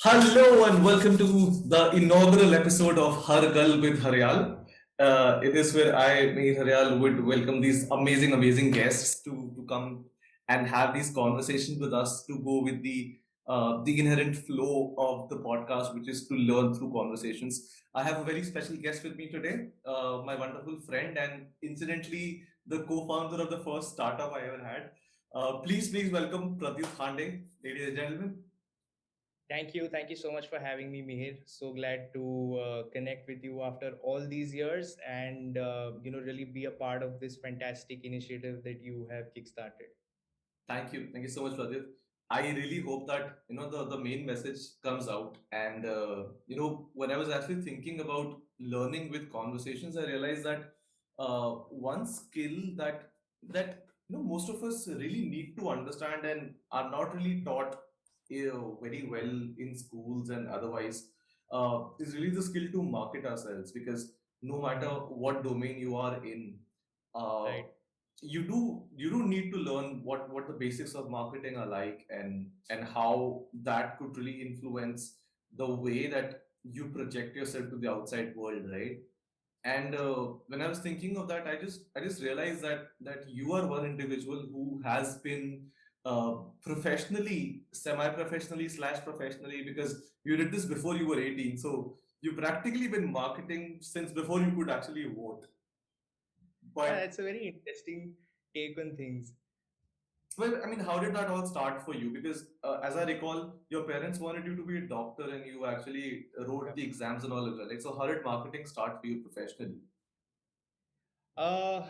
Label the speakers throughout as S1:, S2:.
S1: Hello and welcome to the inaugural episode of Har Gal with Haryal. It is where me, Haryal, would welcome these amazing guests to come and have these conversations with us to go with the inherent flow of the podcast, which is to learn through conversations. I have a very special guest with me today, my wonderful friend and incidentally the co-founder of the first startup I ever had. Please welcome Pradyut Khande, ladies and gentlemen.
S2: Thank you. Thank you so much for having me, Mihir. So glad to connect with you after all these years and really be a part of this fantastic initiative that you have kickstarted.
S1: Thank you so much, Pradeep. I really hope that the main message comes out. And when I was actually thinking about learning with conversations, I realized that one skill that most of us really need to understand and are not really taught very well in schools and otherwise is really the skill to market ourselves. Because no matter
S2: Hmm.
S1: what domain you are in, uh,
S2: Right.
S1: you do need to learn what the basics of marketing are like, and how that could really influence the way that you project yourself to the outside world, right? And when I was thinking of that, I just realized that you are one individual who has been professionally, semi-professionally slash professionally, because you did this before you were 18, so you've practically been marketing since before you could actually vote.
S2: Yeah,
S1: But
S2: that's a very interesting take on things.
S1: well, I mean, how did that all start for you? Because as I recall, your parents wanted you to be a doctor, and you actually wrote
S2: Yeah.
S1: the exams and all of that. Like, so how did marketing start for you professionally?
S2: Uh,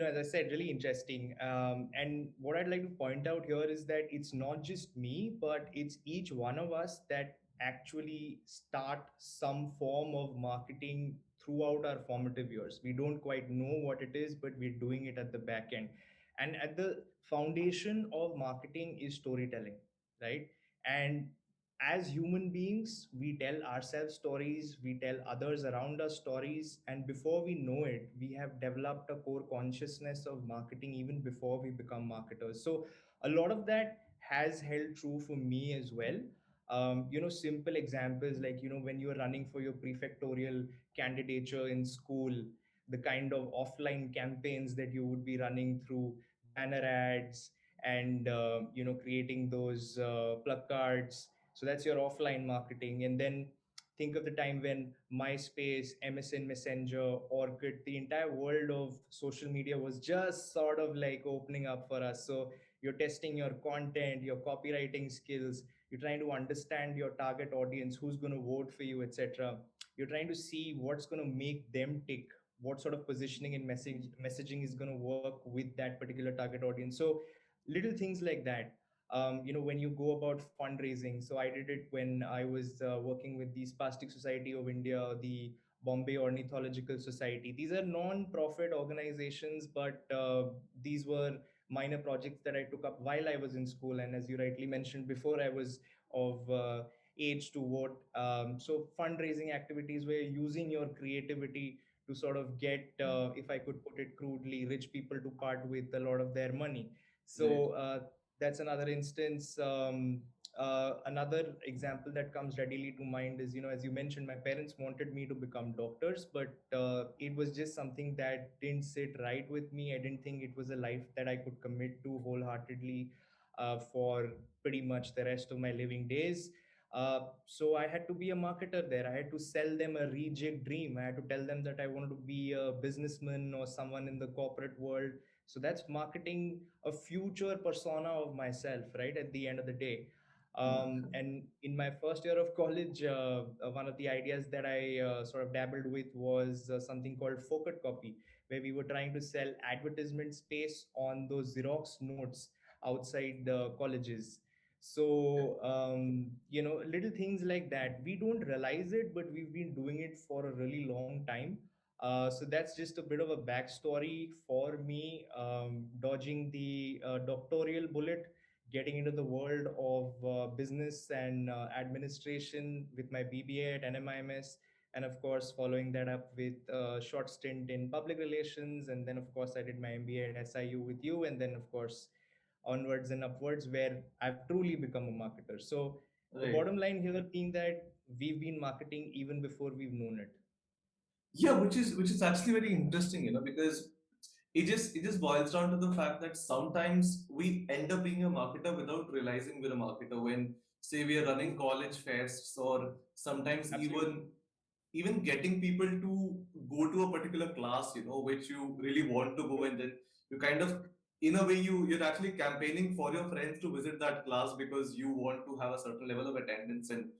S2: as I said, really interesting. And what I'd like to point out here is that it's not just me, but it's each one of us that actually start some form of marketing throughout our formative years. We don't quite know what it is, but we're doing it at the back end. And at the foundation of marketing is storytelling, right? And as human beings, we tell ourselves stories, we tell others around us stories, and before we know it, we have developed a core consciousness of marketing even before we become marketers. So, a lot of that has held true for me as well. Simple examples like, when you're running for your prefectorial candidature in school, the kind of offline campaigns that you would be running through banner ads and, creating those placards, so that's your offline marketing. And then think of the time when MySpace, MSN Messenger, Orkut, the entire world of social media was just sort of like opening up for us. So you're testing your content, your copywriting skills, you're trying to understand your target audience, who's going to vote for you, etc. You're trying to see what's going to make them tick, what sort of positioning and messaging is going to work with that particular target audience. So little things like that. When you go about fundraising, so I did it when I was working with the Spastic Society of India, the Bombay Ornithological Society. These are non-profit organizations, but these were minor projects that I took up while I was in school, and as you rightly mentioned, before I was of age to vote. So fundraising activities where you're using your creativity to sort of get, if I could put it crudely, rich people to part with a lot of their money.
S1: Right.
S2: So that's another instance. Another example that comes readily to mind is, as you mentioned, my parents wanted me to become doctors, but it was just something that didn't sit right with me. I didn't think it was a life that I could commit to wholeheartedly for pretty much the rest of my living days. So I had to be a marketer there. I had to sell them a reject dream. I had to tell them that I wanted to be a businessman or someone in the corporate world. So that's marketing a future persona of myself, right? At the end of the day. And in my first year of college, one of the ideas that I sort of dabbled with was something called Focus Copy, where we were trying to sell advertisement space on those Xerox notes outside the colleges. So, little things like that. We don't realize it, but we've been doing it for a really long time. So that's just a bit of a backstory for me, dodging the doctoral bullet, getting into the world of business and administration with my BBA at NMIMS, and of course, following that up with a short stint in public relations. And then, of course, I did my MBA at SIU with you. And then, of course, onwards and upwards, where I've truly become a marketer. So, The
S1: Right.
S2: bottom line here being that we've been marketing even before we've known it.
S1: Yeah, which is actually very interesting, because it just boils down to the fact that sometimes we end up being a marketer without realizing we're a marketer when, say, we are running college fests, or sometimes
S2: Absolutely.
S1: even getting people to go to a particular class, which you really want to go, and then you kind of, in a way, you're actually campaigning for your friends to visit that class because you want to have a certain level of attendance, and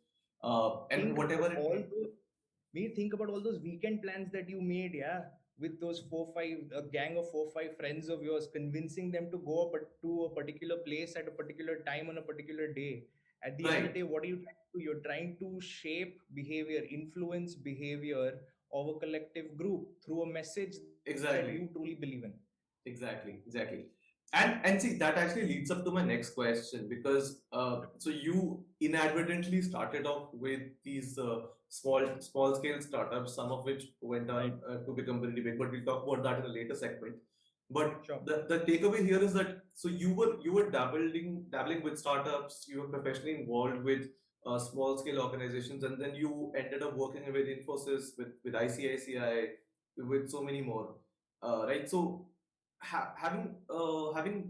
S2: Think about
S1: whatever it
S2: all
S1: may.
S2: those think about all those weekend plans that you made, yeah, with those four, five, a gang of four, five friends of yours, convincing them to go to a particular place at a particular time on a particular day. At the end of the
S1: Right.
S2: day, what are you trying to do? You're trying to shape behavior, influence behavior of a collective group through a message that you truly
S1: Exactly.
S2: believe in.
S1: Exactly. And see, that actually leads up to my next question, because so you inadvertently started off with these small scale startups, some of which went
S2: Right.
S1: on to become pretty big, but we'll talk about that in a later segment. But
S2: Sure.
S1: the takeaway here is that, so you were dabbling with startups, you were professionally involved with small scale organizations, and then you ended up working with Infosys, with ICICI, with so many more, right? So having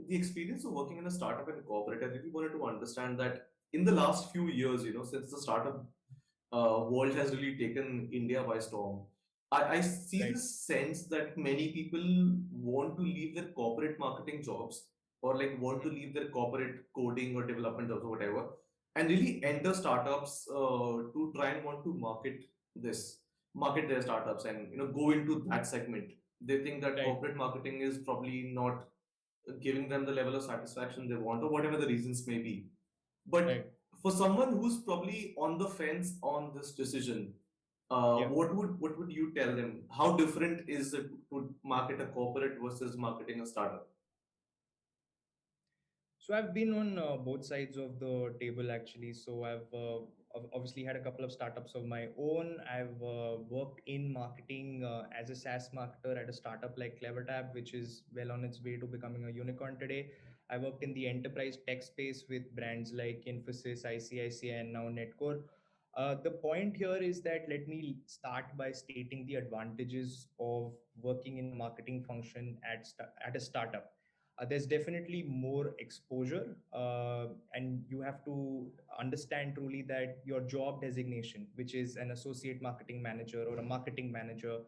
S1: the experience of working in a startup and corporate, I really wanted to understand that in the last few years, since the startup world has really taken India by storm, I see
S2: Right.
S1: this sense that many people want to leave their corporate marketing jobs, or like want to
S2: Mhm.
S1: leave their corporate coding or development jobs or whatever, and really enter startups to try and want to market their startups, and go into that segment. They think that
S2: Right.
S1: corporate marketing is probably not giving them the level of satisfaction they want, or whatever the reasons may be. But
S2: Right.
S1: for someone who's probably on the fence on this decision,
S2: Yeah.
S1: what would you tell them? How different is it to market a corporate versus marketing a startup?
S2: So I've been on both sides of the table actually. So I've obviously had a couple of startups of my own. I've worked in marketing as a SaaS marketer at a startup like CleverTap, which is well on its way to becoming a unicorn today. I worked in the enterprise tech space with brands like Infosys, ICICI, and now Netcore. The point here is that let me start by stating the advantages of working in a marketing function at a startup. There's definitely more exposure, and you have to understand truly that your job designation, which is an associate marketing manager or a marketing manager,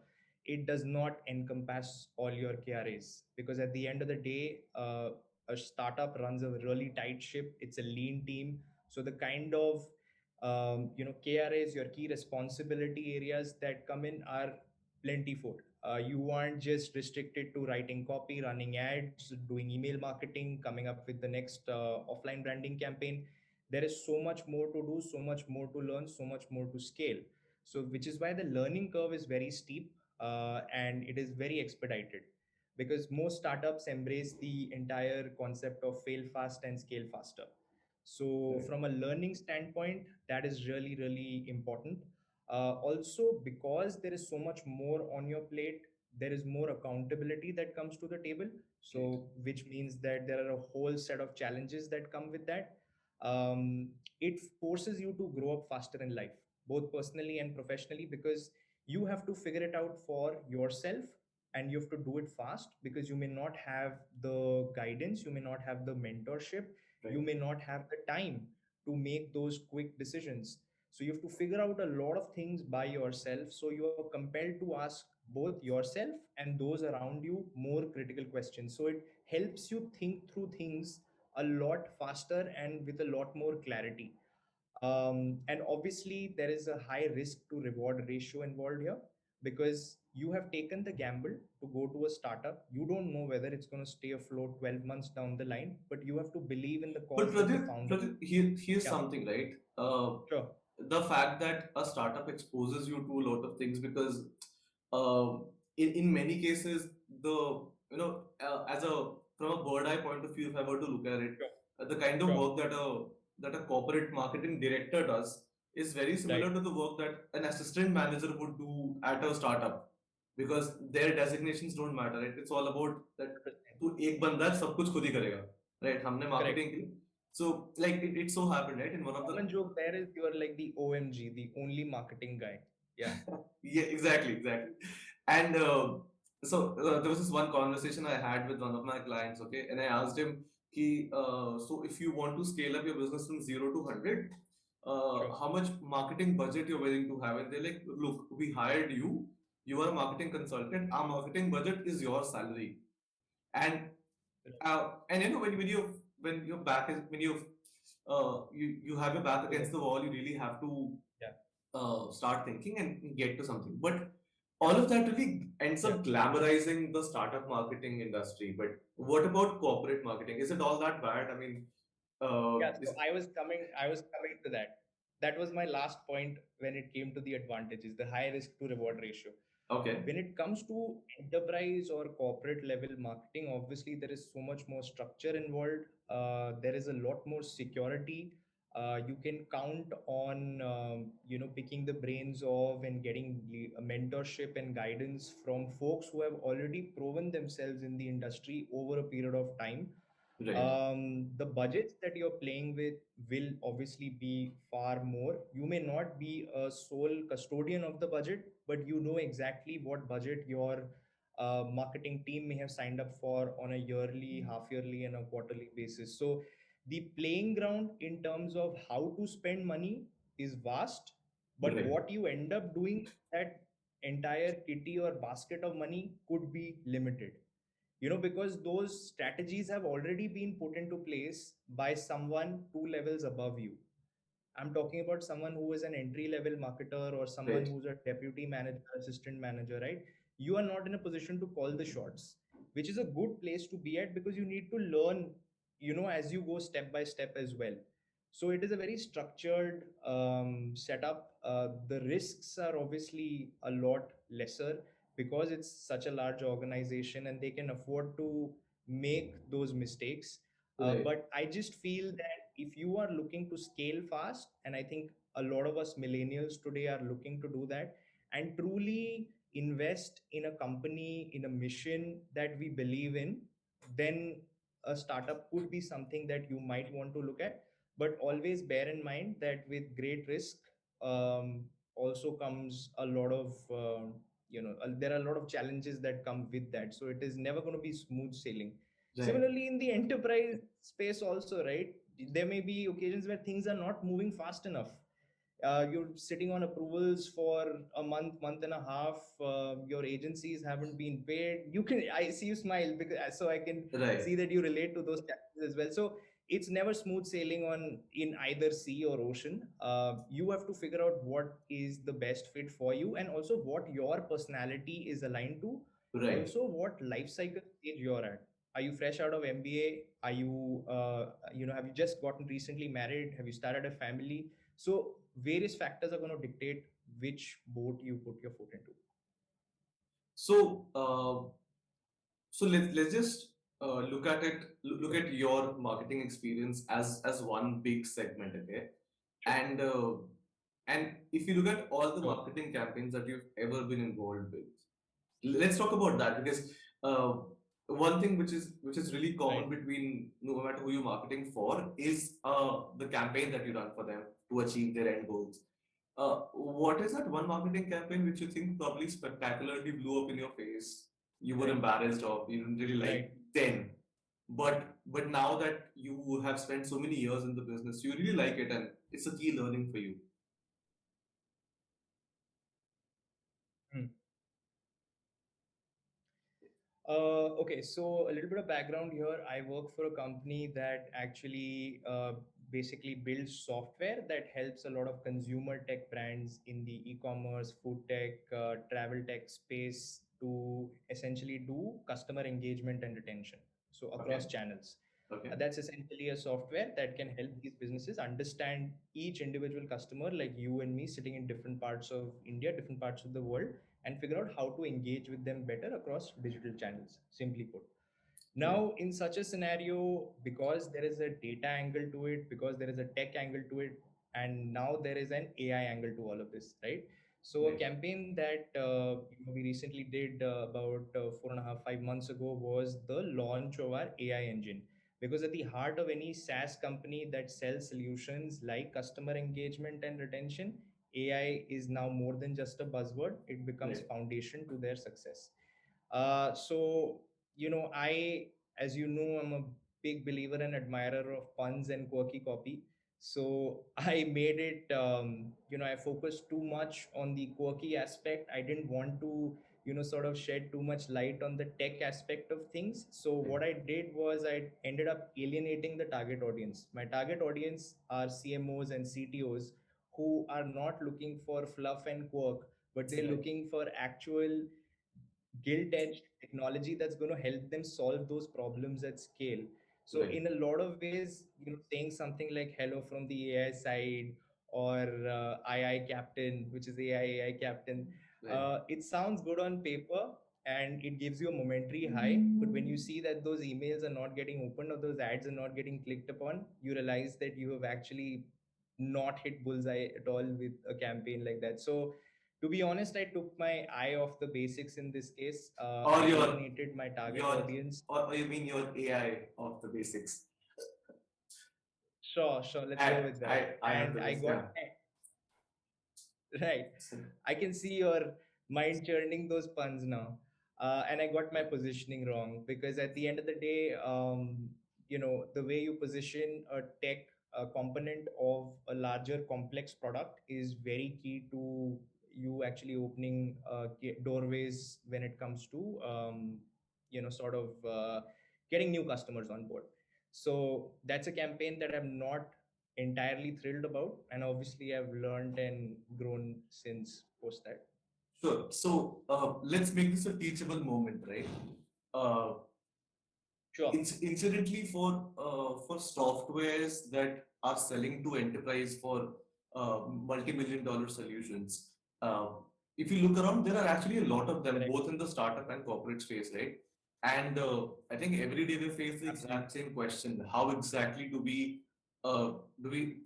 S2: it does not encompass all your KRAs, because at the end of the day, a startup runs a really tight ship. It's a lean team, so the kind of KRAs, your key responsibility areas that come in are plentyfold. You aren't just restricted to writing copy, running ads, doing email marketing, coming up with the next offline branding campaign. There is so much more to do, so much more to learn, so much more to scale. So, which is why the learning curve is very steep, and it is very expedited, because most startups embrace the entire concept of fail fast and scale faster. So,
S1: Right.
S2: from a learning standpoint, that is really, really important. Also, because there is so much more on your plate, there is more accountability that comes to the table.
S1: Right.
S2: So, which means that there are a whole set of challenges that come with that. Um, it forces you to grow up faster in life, both personally and professionally, because you have to figure it out for yourself, and you have to do it fast, because you may not have the guidance, you may not have the mentorship, you
S1: Right.
S2: may not have the time to make those quick decisions. So you have to figure out a lot of things by yourself. So you are compelled to ask both yourself and those around you more critical questions. So it helps you think through things a lot faster and with a lot more clarity. And obviously, there is a high risk to reward ratio involved here, because you have taken the gamble to go to a startup. You don't know whether it's going to stay afloat 12 months down the line, but you have to believe in the
S1: But
S2: cause that the
S1: Pradeep,
S2: founder.
S1: Pradeep, here's
S2: Yeah,
S1: something, right?
S2: sure.
S1: The fact that a startup exposes you to a lot of things, because in many cases, as a from a bird eye point of view, if I were to look at it,
S2: Sure.
S1: the kind of
S2: Sure.
S1: work that a corporate marketing director does is very
S2: Right.
S1: similar to the work that an assistant manager would do at a startup, because their designations don't matter, right? It's all about that,
S2: 100%.
S1: तू एक बंदा है, सब कुछ खुद ही करेगा, right? हमने
S2: Correct.
S1: marketing की, So like it so happened, right? In one of the
S2: Common joke there is you are like the OMG, the only marketing guy. Yeah.
S1: yeah, exactly. And there was this one conversation I had with one of my clients, okay, and I asked him, so if you want to scale up your business from 0 to 100,
S2: Sure.
S1: how much marketing budget you're willing to have? And they're like, look, we hired you, you are a marketing consultant, our marketing budget is your salary. And you know when your back is when you have your back against the wall, you really have to
S2: Yeah.
S1: start thinking and get to something. But all of that really ends
S2: Yeah.
S1: up glamorizing the startup marketing industry. But what about corporate marketing? Is it all that bad? I mean,
S2: Yeah, so
S1: is
S2: I was coming to that. That was my last point when it came to the advantages, the high risk to reward ratio.
S1: okay,
S2: When it comes to enterprise or corporate level marketing, obviously there is so much more structure involved. There is a lot more security. You can count on picking the brains of and getting mentorship and guidance from folks who have already proven themselves in the industry over a period of time.
S1: right,
S2: The budgets that you're playing with will obviously be far more. You may not be a sole custodian of the budget, but you know exactly what budget your marketing team may have signed up for on a yearly, half yearly, and a quarterly basis. So the playing ground in terms of how to spend money is vast, but
S1: right,
S2: what you end up doing, that entire kitty or basket of money could be limited, because those strategies have already been put into place by someone two levels above you. I'm talking about someone who is an entry level marketer or someone
S1: right,
S2: who's a deputy manager, assistant manager, right? You are not in a position to call the shots, which is a good place to be at because you need to learn, as you go step by step as well. So it is a very structured setup. The risks are obviously a lot lesser because it's such a large organization and they can afford to make those mistakes.
S1: right,
S2: But I just feel that if you are looking to scale fast, and I think a lot of us millennials today are looking to do that and truly invest in a company, in a mission that we believe in, then a startup could be something that you might want to look at. But always bear in mind that with great risk also comes a lot of there are a lot of challenges that come with that, so it is never going to be smooth sailing.
S1: right.
S2: Similarly, in the enterprise space, also, right, there may be occasions where things are not moving fast enough. You're sitting on approvals for a month, month and a half. Your agencies haven't been paid. I see you smile because so I can
S1: Right.
S2: see that you relate to those challenges as well. So it's never smooth sailing on in either sea or ocean. You have to figure out what is the best fit for you, and also what your personality is aligned to.
S1: Right.
S2: Also, what life cycle stage you're at. Are you fresh out of MBA? Are you, have you just gotten recently married? Have you started a family? So various factors are going to dictate which boat you put your foot into.
S1: So, let's just look at your marketing experience as one big segment, okay?
S2: Sure.
S1: And if you look at all the
S2: Sure.
S1: marketing campaigns that you've ever been involved with, let's talk about that because uh, one thing which is really common
S2: Right.
S1: between no matter who you're marketing for is the campaign that you run for them to achieve their end goals. What is that one marketing campaign which you think probably spectacularly blew up in your face? You were
S2: Right.
S1: embarrassed of, you didn't really
S2: Right.
S1: like then, but now that you have spent so many years in the business, you really like it, and it's a key learning for you.
S2: Hmm. Okay, so a little bit of background here. I work for a company that actually basically builds software that helps a lot of consumer tech brands in the e-commerce, food tech, travel tech space to essentially do customer engagement and retention. So across
S1: Okay,
S2: channels.
S1: okay,
S2: That's essentially a software that can help these businesses understand each individual customer, like you and me, sitting in different parts of India, different parts of the world, and figure out how to engage with them better across digital channels, simply put.
S1: right,
S2: Now, in such a scenario, because there is a data angle to it, because there is a tech angle to it, and now there is an AI angle to all of this, right? So, a
S1: right,
S2: campaign that we recently did about 4.5, 5 months ago was the launch of our AI engine, because at the heart of any SaaS company that sells solutions like customer engagement and retention, AI is now more than just a buzzword. It becomes
S1: Right.
S2: foundation to their success. So, I, as you know, I'm a big believer and admirer of puns and quirky copy. So I made it, I focused too much on the quirky aspect. I didn't want to, sort of shed too much light on the tech aspect of things. So
S1: Right.
S2: what I did was I ended up alienating the target audience. My target audience are CMOs and CTOs who are not looking for fluff and quirk, but they're
S1: Right.
S2: looking for actual gilt edge technology that's going to help them solve those problems at scale. So
S1: Right.
S2: in a lot of ways, saying something like hello from the AI side, or II captain, which is AI captain,
S1: Right.
S2: it sounds good on paper and it gives you a momentary high, but when you see that those emails are not getting opened or those ads are not getting clicked upon, you realize that you have actually not hit bullseye at all with a campaign like that. So to be honest, I took my eye off the basics in this case.
S1: Or
S2: I
S1: your
S2: alienated my target
S1: your
S2: audience.
S1: or you mean your AI of the basics.
S2: Sure, sure, let's go
S1: I
S2: with that.
S1: I of
S2: And
S1: the
S2: I
S1: basics.
S2: got
S1: Yeah.
S2: right.
S1: So,
S2: I can see your mind churning those puns now. And I got my positioning wrong because at the end of the day, the way you position a tech component of a larger complex product is very key to you actually opening doorways when it comes to, sort of getting new customers on board. So that's a campaign that I'm not entirely thrilled about, and obviously I've learned and grown since post that.
S1: sure. So let's make this a teachable moment, right? Uh,
S2: Sure.
S1: Incidentally, for softwares that are selling to enterprise for multi-million dollar solutions, uh, if you look around, there are actually a lot of them,
S2: Correct.
S1: both in the startup and corporate space, right? And I think every day they face the
S2: Absolutely.
S1: exact same question: How exactly do we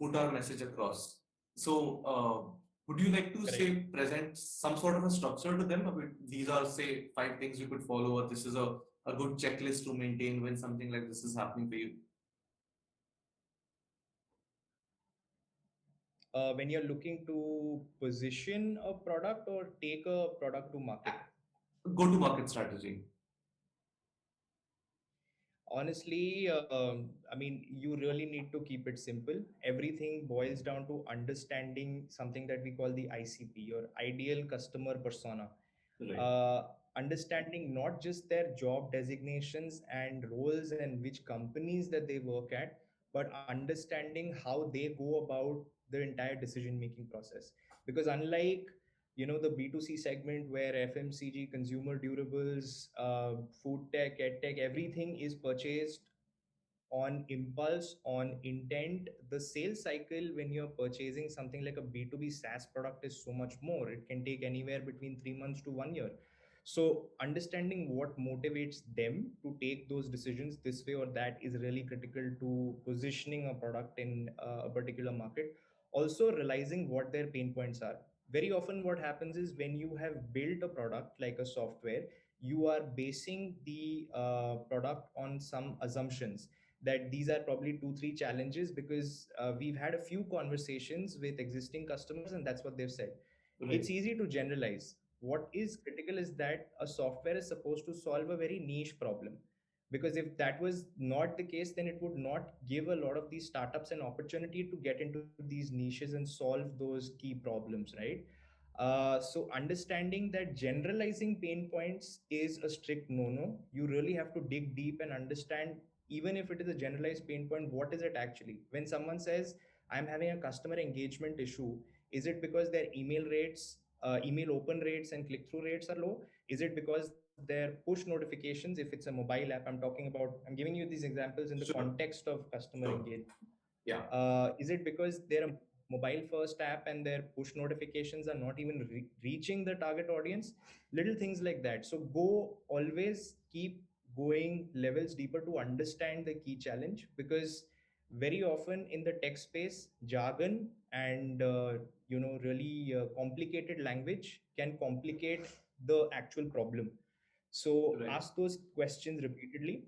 S1: put our message across? So, would you like to say
S2: Correct.
S1: present some sort of a structure to them? I mean, these are say 5 things you could follow, or this is a good checklist to maintain when something like this is happening for you.
S2: When you're looking to position a product or take a product to market,
S1: Go to market strategy.
S2: honestly, I mean, you really need to keep it simple. Everything boils down to understanding something that we call the ICP, or ideal customer persona.
S1: Right.
S2: uh, Understanding not just their job designations and roles and which companies that they work at, but understanding how they go about the entire decision making process. Because unlike the B2C segment where FMCG, consumer durables, food tech, ed tech, everything is purchased on impulse, on intent. The sales cycle when you're purchasing something like a B2B SaaS product is so much more. It can take anywhere between 3 months to 1 year. So understanding what motivates them to take those decisions this way or that is really critical to positioning a product in a particular market. Also realizing what their pain points are. Very often what happens is when you have built a product like a software, you are basing the product on some assumptions that these are probably 2 3 challenges, because we've had a few conversations with existing customers and that's what they've said. It's
S1: Right.
S2: easy to generalize. What is critical is that a software is supposed to solve a very niche problem, because if that was not the case, then it would not give a lot of these startups an opportunity to get into these niches and solve those key problems, right? So understanding that generalizing pain points is a strict no-no. You really have to dig deep and understand, even if it is a generalized pain point, what is it actually? When someone says, I'm having a customer engagement issue, is it because their email rates, email open rates and click-through rates are low? Is it because their push notifications, if it's a mobile app, I'm giving you these examples in the
S1: Sure.
S2: context of customer
S1: Sure.
S2: engagement.
S1: Yeah.
S2: Is it because they're a mobile first app and their push notifications are not even reaching the target audience? Little things like that. So go, always keep going levels deeper to understand the key challenge, because very often in the tech space, jargon and really complicated language can complicate the actual problem. So
S1: Right.
S2: ask those questions repeatedly.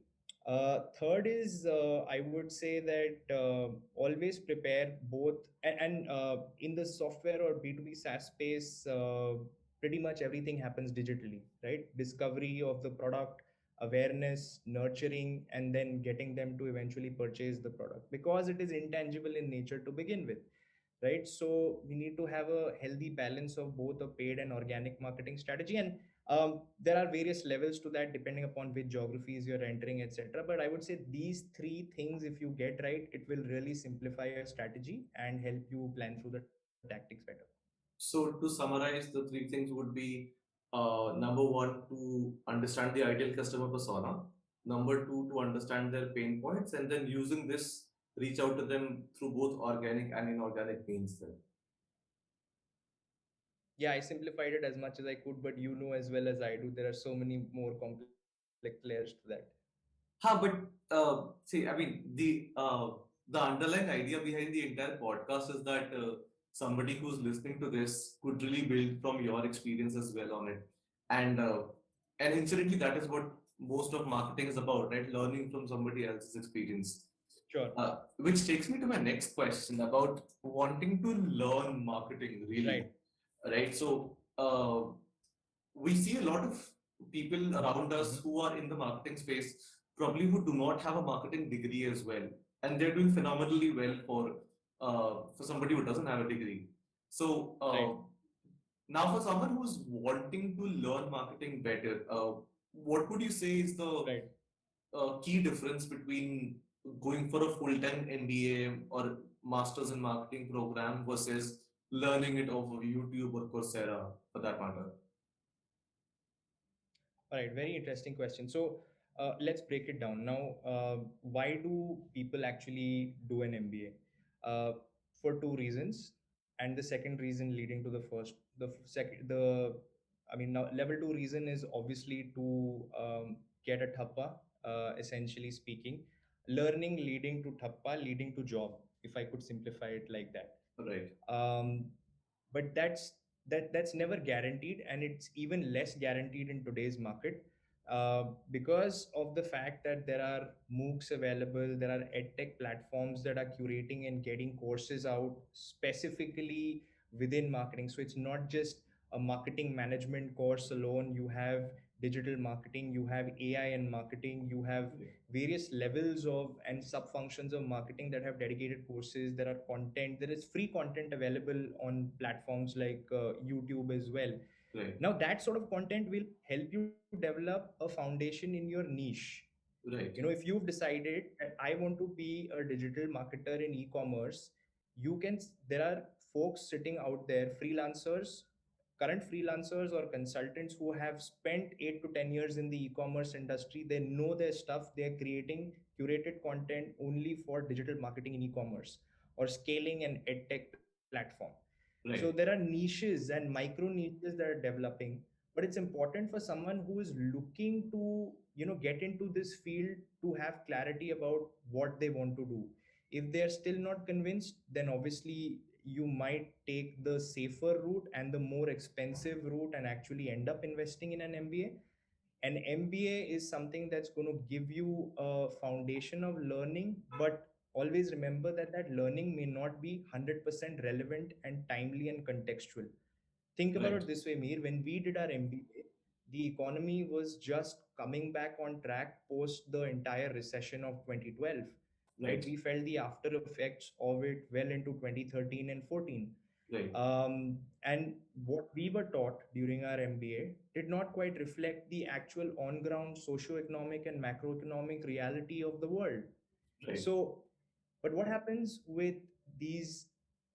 S2: Third is I would say that always prepare both, and in the software or B2B SaaS space, pretty much everything happens digitally, right? Discovery of the product, awareness, nurturing, and then getting them to eventually purchase the product because it is intangible in nature to begin with, right? So we need to have a healthy balance of both a paid and organic marketing strategy. And there are various levels to that depending upon which geographies you're entering, etc. But I would say these three things, if you get right, it will really simplify your strategy and help you plan through the tactics better.
S1: So to summarize, the three things would be number one, to understand the ideal customer persona. Number two, to understand their pain points, and then using this, reach out to them through both organic and inorganic means. Then,
S2: Yeah, I simplified it as much as I could, but you know as well as I do, there are so many more complex layers to that.
S1: but see, I mean, the underlying idea behind the entire podcast is that somebody who's listening to this could really build from your experience as well on it, and incidentally, that is what most of marketing is about, right? Learning from somebody else's experience.
S2: Sure.
S1: Which takes me to my next question about wanting to learn marketing, really,
S2: Right.
S1: right? So we see a lot of people around us
S2: Hmm.
S1: who are in the marketing space, probably who do not have a marketing degree as well, and they're doing phenomenally well for somebody who doesn't have a degree. So
S2: Right.
S1: now, for someone who's wanting to learn marketing better, what would you say is the
S2: Right.
S1: key difference between going for a full-time MBA or Masters in Marketing program versus learning it off of YouTube or Coursera, for that matter?
S2: All right, very interesting question. So let's break it down. Now, why do people actually do an MBA? For two reasons, and the second reason leading to the first. I mean, now level two reason is obviously to get a thappa, essentially speaking. Learning leading to thappa, leading to job, if I could simplify it like that.
S1: Right,
S2: um, but that's never guaranteed, and it's even less guaranteed in today's market, because of the fact that there are MOOCs available, there are edtech platforms that are curating and getting courses out specifically within marketing. So it's not just a marketing management course alone. You have digital marketing, you have AI and marketing, you have various levels of and sub functions of marketing that have dedicated courses. There are content, there is free content available on platforms like YouTube as well.
S1: right,
S2: Now that sort of content will help you develop a foundation in your niche. You know,
S1: right,
S2: if you've decided that I want to be a digital marketer in e-commerce, there are folks sitting out there, freelancers, current freelancers or consultants who have spent 8 to 10 years in the e-commerce industry. They know their stuff. They're creating curated content only for digital marketing in e-commerce or scaling an edtech platform. So there are
S1: right,
S2: niches and micro niches that are developing, but it's important for someone who is looking to, you know, get into this field to have clarity about what they want to do. If they're still not convinced, then obviously you might take the safer route and the more expensive route and actually end up investing in an MBA. An MBA is something that's going to give you a foundation of learning, but always remember that that learning may not be 100% relevant and timely and contextual. Think about
S1: right,
S2: it this way, Mir. When we did our MBA, the economy was just coming back on track post the entire recession of 2012. Right?
S1: right,
S2: We felt the after effects of it well into 2013 and 14.
S1: right,
S2: And what we were taught during our MBA did not quite reflect the actual on ground socio-economic and macroeconomic reality of the world.
S1: right,
S2: So, but what happens with these,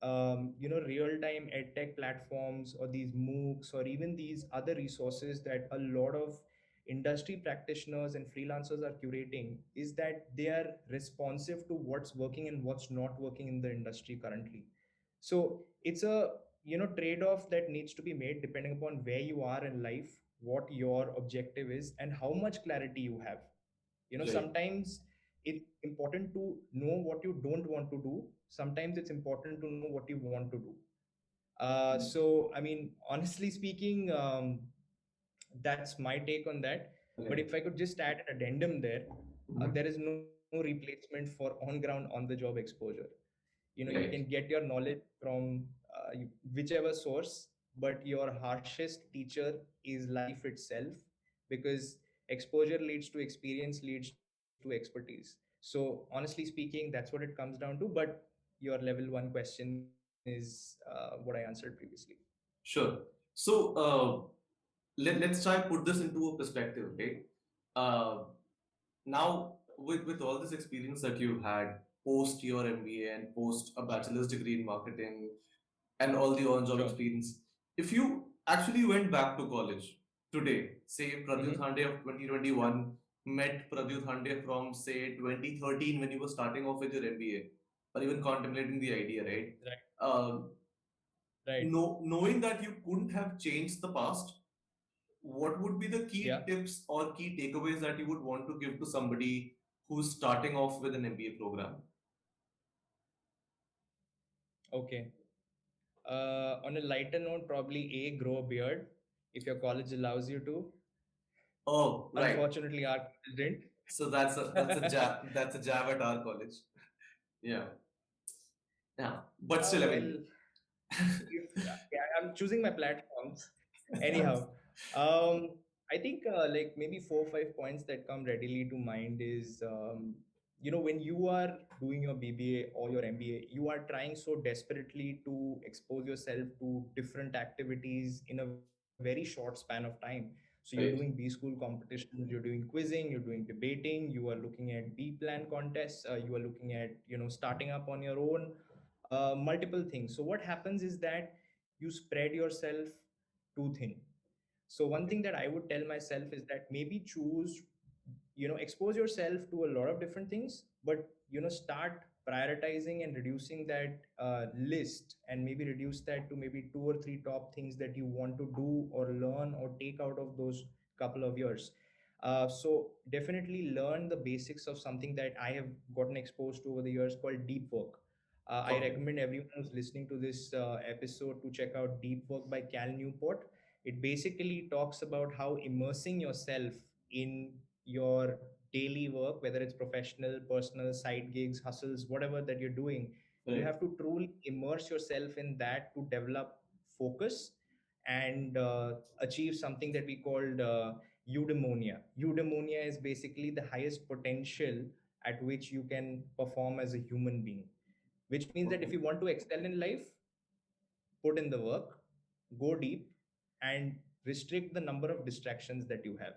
S2: you know, real-time edtech platforms or these MOOCs or even these other resources that a lot of industry practitioners and freelancers are curating is that they are responsive to what's working and what's not working in the industry currently. So it's a, you know, trade-off that needs to be made depending upon where you are in life, what your objective is, and how much clarity you have. You know,
S1: right.
S2: sometimes it's important to know what you don't want to do. Sometimes it's important to know what you want to do. So I mean, honestly speaking, that's my take on that. But
S1: Right.
S2: if I could just add an addendum there,
S1: Mhm.
S2: there is no replacement for on ground, on the job exposure. You can
S1: Right.
S2: get your knowledge from whichever source, but your harshest teacher is life itself, because exposure leads to experience, leads to expertise. So honestly speaking, that's what it comes down to. But your level one question is what I answered previously.
S1: Sure. So let's try and put this into a perspective, okay? Uh, Now, with all this experience that you had post your MBA and post a bachelor's degree in marketing and all the on-job
S2: Sure.
S1: experience, if you actually went back to college today, say Pradyut
S2: Mm-hmm.
S1: Hande of 2021 met Pradyut Hande from say 2013 when you were starting off with your MBA or even contemplating the idea, right?
S2: Right.
S1: Uh,
S2: Right.
S1: knowing that you couldn't have changed the past, what would be the
S2: Yeah.
S1: key tips or key takeaways that you would want to give to somebody who's starting off with an MBA program?
S2: Okay. On a lighter note, probably A, grow a beard if your college allows you to.
S1: Oh, right.
S2: Unfortunately, our college didn't.
S1: So that's a jab at our college. Yeah. Yeah. But still, I
S2: Well,
S1: mean,
S2: if yeah, I'm choosing my platforms. Anyhow, um, I think like maybe 4 or 5 points that come readily to mind is when you are doing your BBA or your MBA, you are trying so desperately to expose yourself to different activities in a very short span of time. So you're doing B
S1: right.
S2: school competitions, you're doing quizzing, you're doing debating, you are looking at B plan contests, you are looking at starting up on your own, multiple things. So what happens is that you spread yourself too thin. So one
S1: Okay.
S2: thing that I would tell myself is that maybe choose, expose yourself to a lot of different things, but start prioritizing and reducing that list, and maybe reduce that to maybe 2 or 3 top things that you want to do or learn or take out of those couple of years. So definitely learn the basics of something that I have gotten exposed to over the years called deep work. I
S1: Okay.
S2: recommend everyone who's listening to this episode to check out Deep Work by Cal Newport. It basically talks about how immersing yourself in your daily work, whether it's professional, personal, side gigs, hustles, whatever that you're doing, you
S1: Right.
S2: have to truly immerse yourself in that to develop focus and achieve something that we called eudaimonia. Eudaimonia is basically the highest potential at which you can perform as a human being, which means that if
S1: Okay.
S2: you want to excel in life, put in the work, go deep, and restrict the number of distractions that you have.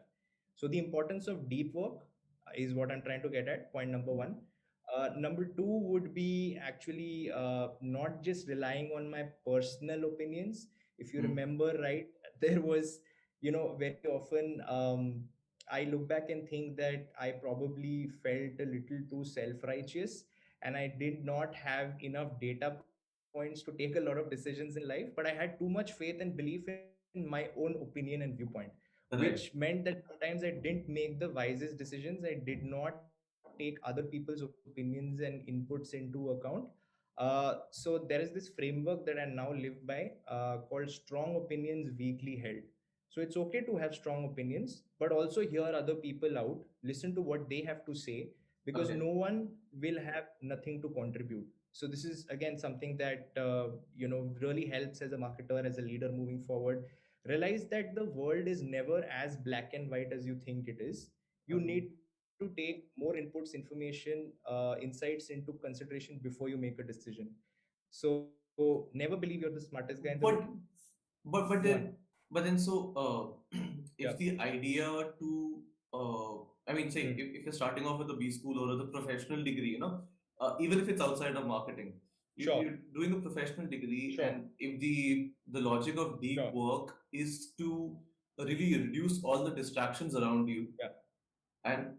S2: So, the importance of deep work is what I'm trying to get at. Point number one. Number two would be actually not just relying on my personal opinions. If you
S1: Hmm.
S2: remember, right, there was, very often I look back and think that I probably felt a little too self righteous, and I did not have enough data points to take a lot of decisions in life, but I had too much faith and belief in my own opinion and viewpoint, which meant that
S1: Right.
S2: sometimes I didn't make the wisest decisions. I did not take other people's opinions and inputs into account. So there is this framework that I now live by called strong opinions weakly held. So it's okay to have strong opinions, but also hear other people out, listen to what they have to say, because no
S1: Okay.
S2: one will have nothing to contribute. So this is again something that really helps as a marketer, as a leader moving forward. Realize that the world is never as black and white as you think it is. You
S1: Okay.
S2: need to take more inputs, information, insights into consideration before you make a decision. So never believe you're the smartest guy in the room.
S1: But but
S2: Go
S1: but
S2: on.
S1: then but then so
S2: Yeah.
S1: if the idea to I mean say
S2: Hmm.
S1: if you're starting off with a B school or with a professional degree, even if it's outside of marketing,
S2: Sure.
S1: you're doing a professional degree,
S2: Sure.
S1: and if the logic of deep
S2: Sure.
S1: work is to really reduce all the distractions around you
S2: Yeah.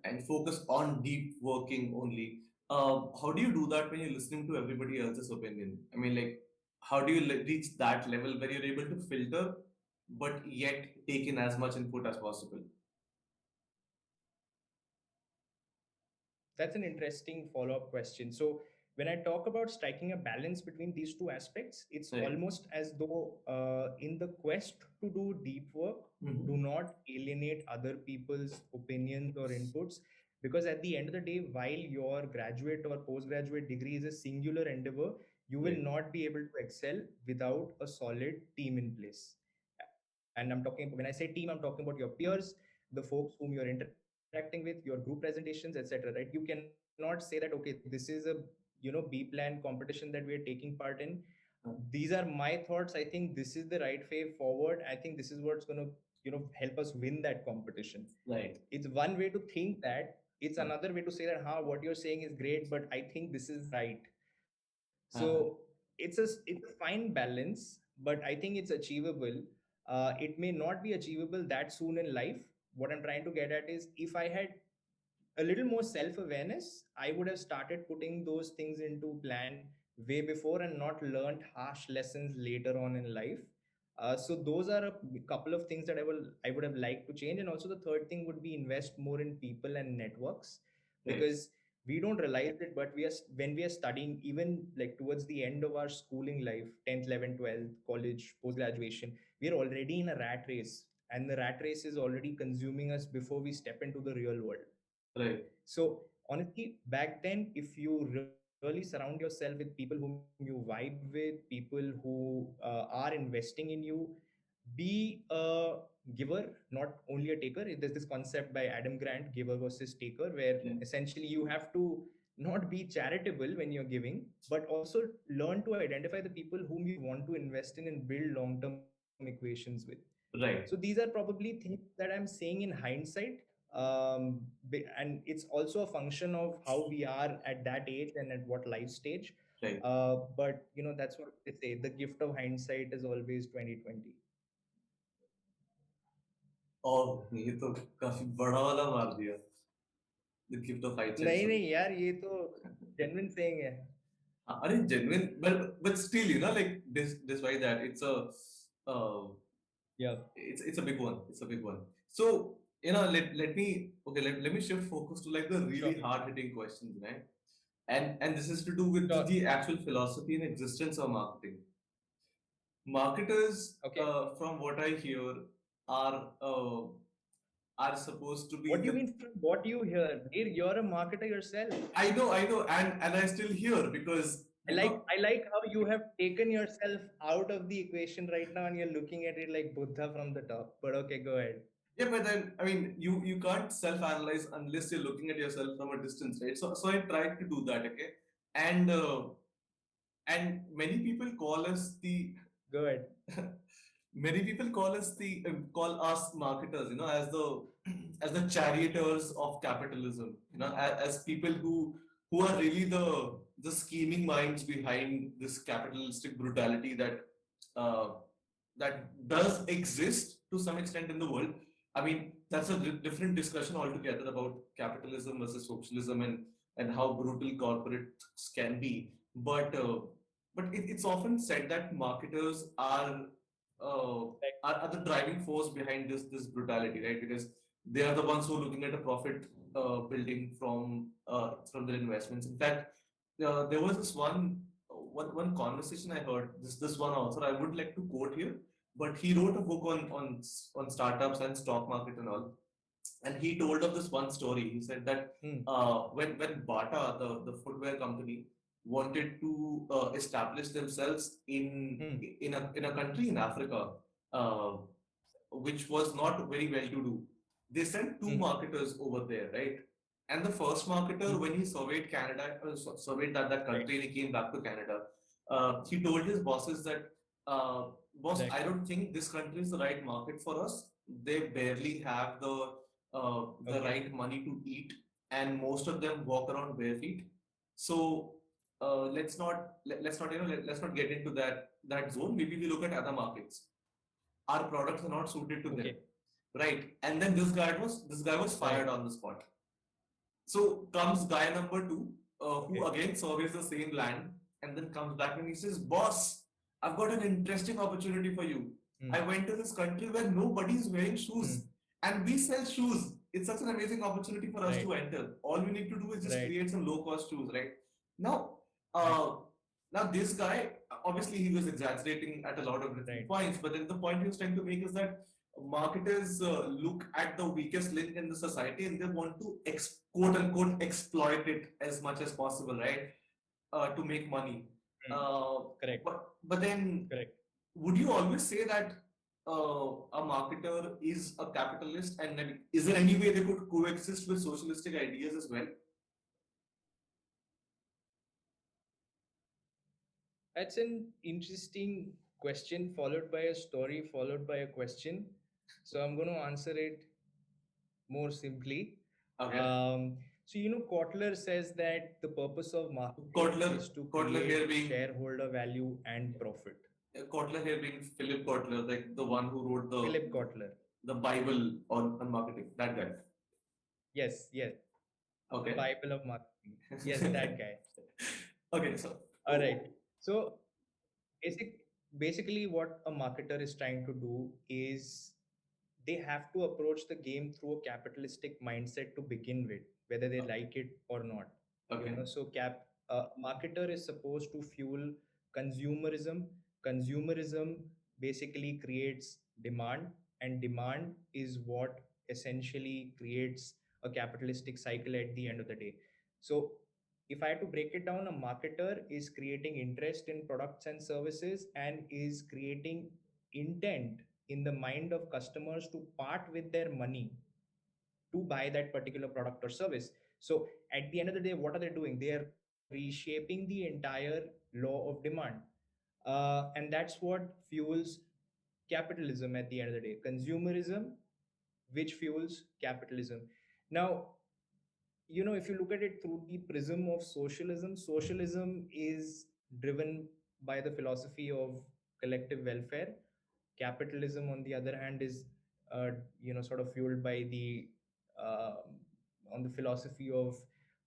S1: and focus on deep working only. How do you do that when you're listening to everybody else's opinion? I mean, like, how do you reach that level where you're able to filter, but yet take in as much input as possible?
S2: That's an interesting follow-up question. So when I talk about striking a balance between these two aspects, it's
S1: Right.
S2: almost as though in the quest to do deep work, do
S1: Hmm.
S2: not alienate other people's opinions or inputs. Because at the end of the day, while your graduate or postgraduate degree is a singular endeavor, you will
S1: Right.
S2: not be able to excel without a solid team in place. And I'm talking, when I say team, I'm talking about your peers, the folks whom you're interacting with, your group presentations, etc. Right? You cannot say that, okay, this is a B plan competition that we are taking part in. These are my thoughts. I think this is the right way forward. I think this is what's going to help us win that competition.
S1: Right.
S2: It's one way to think that. It's another way to say that, what you're saying is great, but I think this is right. So
S1: Uh-huh.
S2: it's a fine balance, but I think it's achievable. It may not be achievable that soon in life. What I'm trying to get at is, if I had a little more self-awareness, I would have started putting those things into plan way before and not learned harsh lessons later on in life. So those are a couple of things that I would have liked to change. And also the third thing would be invest more in people and networks,
S1: Right.
S2: because we don't realize it, but when we are studying, even like towards the end of our schooling life, 10th, 11th, 12th, college, post graduation, we are already in a rat race, and the rat race is already consuming us before we step into the real world.
S1: Right.
S2: So honestly, back then, if you really surround yourself with people whom you vibe with, people who are investing in you, be a giver, not only a taker. There's this concept by Adam Grant, giver versus taker, where
S1: Yeah.
S2: essentially you have to not be charitable when you're giving, but also learn to identify the people whom you want to invest in and build long-term equations with. So these
S1: Right.
S2: are probably things that I'm saying in hindsight. And it's also a function of how we are at that age and at what life stage.
S1: Right.
S2: But that's what they say. The gift of hindsight is always 2020.
S1: और ये तो काफी बड़ा वाला मार दिया, the gift of hindsight.
S2: नहीं नहीं यार, ये तो genuine saying है.
S1: अरे genuine, but still, like despite that, uh,
S2: Yeah.
S1: it's a big one. It's a big one. So let me shift focus to like the really
S2: Sure.
S1: hard hitting questions, right? And this is to do with
S2: Sure.
S1: the actual philosophy and existence of marketing. Marketers,
S2: Okay.
S1: from what I hear, are uh, are supposed to be
S2: What do you mean from what you hear? Dear, you're a marketer yourself.
S1: I know, and I still hear because
S2: I like how you have taken yourself out of the equation right now and you're looking at it like Buddha from the top. But okay, go ahead.
S1: yeah, but then I mean you can't self-analyze unless you're looking at yourself from a distance, right? So I tried to do that, okay, and many people call us the
S2: Go ahead.
S1: many people call us marketers, as the as the charioteers of capitalism, as people who are really the scheming minds behind this capitalistic brutality uh, that does exist to some extent in the world. I mean, that's a different discussion altogether about capitalism versus socialism and how brutal corporates can be. But it's often said that marketers uh, are the driving force behind this brutality, right? Because they are the ones who are looking at a profit building from their investments. In fact, there was this one conversation I heard. This one author I would like to quote here, but he wrote a book on startups and stock market and all, and he told of this one story. He said that
S2: Hmm.
S1: when Bata, the footwear company, wanted to establish themselves in a country in Africa, uh, which was not very well to do, they sent two
S2: Hmm.
S1: marketers over there, right? And the first marketer,
S2: Hmm.
S1: when he surveyed Canada, surveyed that
S2: Right.
S1: country, and he came back to Canada, he told his bosses that, boss,
S2: Right.
S1: I don't think this country is the right market for us. They barely have the
S2: Okay.
S1: right money to eat, and most of them walk around bare feet. So let's not let's not get into that zone. Maybe we look at other markets. Our products are not suited to them,
S2: Okay.
S1: right? And then this guy was fired
S2: Right.
S1: on the spot. So comes guy number two, who
S2: Okay.
S1: again surveys the same land, and then comes back and he says, "Boss, I've got an interesting opportunity for you. I
S2: Hmm.
S1: went to this country where nobody's wearing shoes,
S2: Hmm.
S1: and we sell shoes. It's such an amazing opportunity for us to
S2: Right.
S1: enter. All we need to do is just
S2: Right.
S1: create some low-cost shoes, right?" Now,
S2: Right.
S1: uh, now this guy, obviously he was exaggerating at a lot of different
S2: Right.
S1: points, but then the point he was trying to make is that marketers look at the weakest link in the society and they want to quote unquote exploit it as much as possible, right? To make money.
S2: Mm,
S1: Uh,
S2: correct,
S1: but then,
S2: correct.
S1: would you always say that a marketer is a capitalist, and then is there any way they could coexist with socialistic ideas as well?
S2: That's an interesting question, followed by a story, followed by a question. So I'm going to answer it more simply.
S1: Okay,
S2: Kotler says that the purpose of marketing
S1: Kotler,
S2: is to
S1: Kotler here
S2: create
S1: being
S2: shareholder value and profit.
S1: Kotler here being Philip Kotler, like the one who wrote
S2: Philip Kotler.
S1: the Bible on marketing. That guy.
S2: Yes, yes. The
S1: Okay.
S2: Bible of marketing. Yes, that guy.
S1: Okay, so
S2: All right. So basic, basically, what a marketer is trying to do is they have to approach the game through a capitalistic mindset to begin with, whether they like it or not.
S1: okay,
S2: So marketer is supposed to fuel consumerism. Consumerism basically creates demand, and demand is what essentially creates a capitalistic cycle at the end of the day. So if I had to break it down, a marketer is creating interest in products and services and is creating intent in the mind of customers to part with their money to buy that particular product or service. So at the end of the day, what are they doing? They are reshaping the entire law of demand. And that's what fuels capitalism at the end of the day. Consumerism, which fuels capitalism. Now, if you look at it through the prism of socialism, socialism is driven by the philosophy of collective welfare. Capitalism, on the other hand, is sort of fueled by the uh, on the philosophy of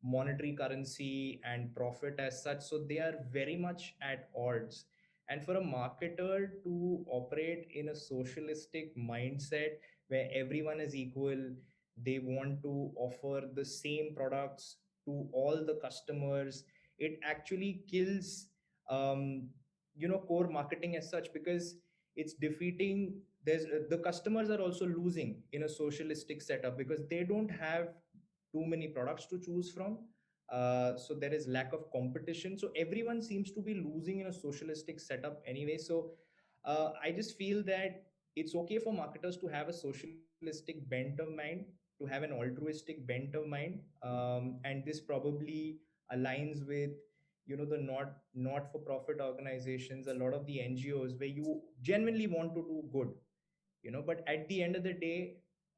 S2: monetary currency and profit as such. So they are very much at odds. And for a marketer to operate in a socialistic mindset where everyone is equal, they want to offer the same products to all the customers, it actually kills core marketing as such, because it's defeating. The customers are also losing in a socialistic setup because they don't have too many products to choose from. So there is lack of competition, so everyone seems to be losing in a socialistic setup anyway. So I just feel that it's okay for marketers to have a socialistic bent of mind, to have an altruistic bent of mind, and this probably aligns with the not for profit organizations, a lot of the NGOs where you genuinely want to do good. But at the end of the day,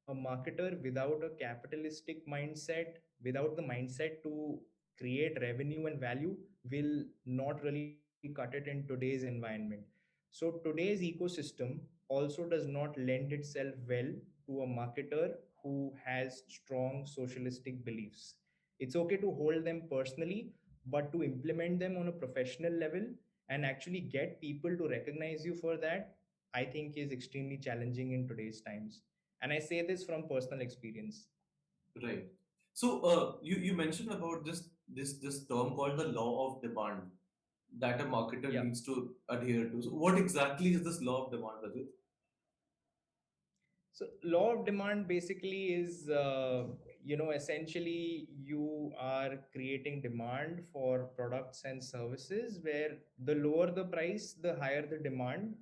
S2: a marketer without a capitalistic mindset, without the mindset to create revenue and value, will not really cut it in today's environment. So today's ecosystem also does not lend itself well to a marketer who has strong socialistic beliefs. It's okay to hold them personally, but to implement them on a professional level and actually get people to recognize you for that, I think is extremely challenging in today's times. And I say this from personal experience.
S1: right. So you mentioned about this term called the law of demand that a marketer
S2: Yeah.
S1: needs to adhere to. So what exactly is this law of demand, Rajat?
S2: So law of demand basically is, essentially you are creating demand for products and services where the lower the price, the higher the demand,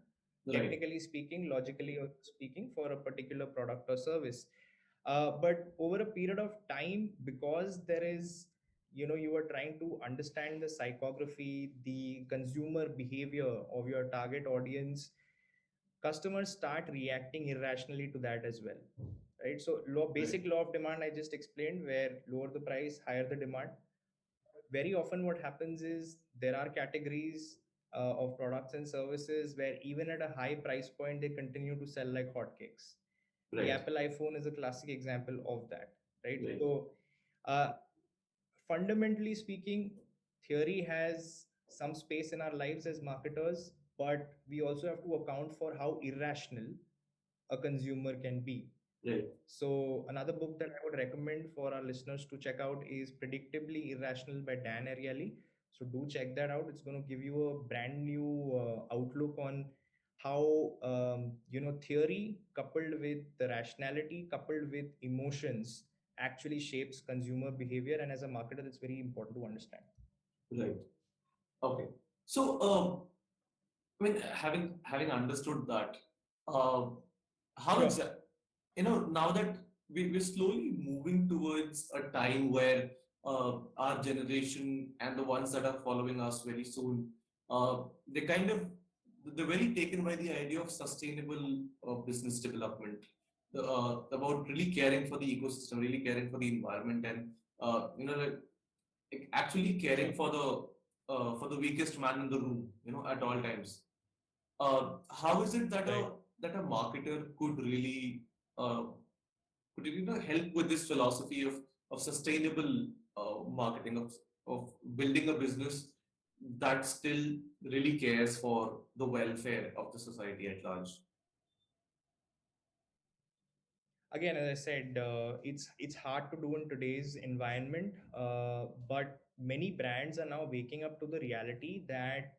S1: Right.
S2: technically speaking, logically speaking, for a particular product or service. But over a period of time, because there is, you are trying to understand the psychography, the consumer behavior of your target audience, customers start reacting irrationally to that as well, right? So
S1: Right.
S2: basic law of demand I just explained, where lower the price, higher the demand. Very often what happens is there are categories of products and services where even at a high price point they continue to sell like hotcakes. The
S1: Right.
S2: Apple iPhone is a classic example of that, right?
S1: Right.
S2: So uh, fundamentally speaking, theory has some space in our lives as marketers, but we also have to account for how irrational a consumer can be.
S1: Right.
S2: So, another book that I would recommend for our listeners to check out is Predictably Irrational by Dan Ariely. So, do check that out. It's going to give you a brand new outlook on how theory coupled with the rationality coupled with emotions actually shapes consumer behavior, and as a marketer that's very important to understand.
S1: Right. Okay. So, I mean, having understood that, uh, how
S2: Sure.
S1: exactly, now that we're slowly moving towards a time where our generation and the ones that are following us very soon, they kind of they're very taken by the idea of sustainable business development, about really caring for the ecosystem, really caring for the environment, and like actually caring
S2: Sure.
S1: for the weakest man in the room, at all times. How is it that
S2: Right.
S1: a marketer could really uh, help with this philosophy of sustainable marketing, of building a business that still really cares for the welfare of the society at large?
S2: Again, as I said, it's hard to do in today's environment, but many brands are now waking up to the reality that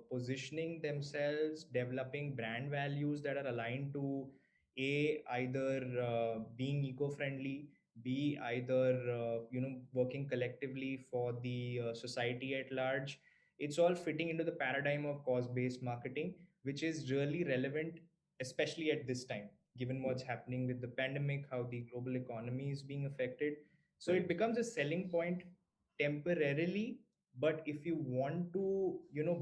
S2: positioning themselves, developing brand values that are aligned to a either being eco-friendly, b either working collectively for the society at large. It's all fitting into the paradigm of cause-based marketing, which is really relevant, especially at this time given what's happening with the pandemic, how the global economy is being affected. So it
S1: Right,
S2: becomes a selling point temporarily. But if you want to,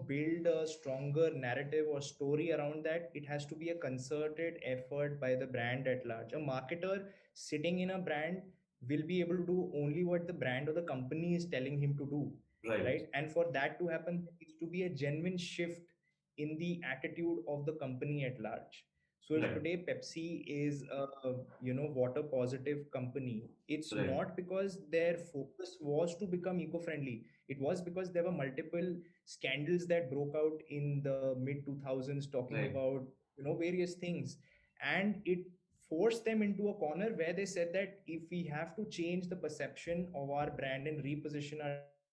S2: build a stronger narrative or story around that, it has to be a concerted effort by the brand at large. A marketer sitting in a brand will be able to do only what the brand or the company is telling him to do,
S1: right,
S2: right? And for that to happen, there needs to be a genuine shift in the attitude of the company at large. so if
S1: right,
S2: today Pepsi is a water positive company, it's
S1: right,
S2: not because their focus was to become eco-friendly. It was because there were multiple scandals that broke out in the mid 2000s talking
S1: right,
S2: about various things, and it forced them into a corner where they said that if we have to change the perception of our brand and reposition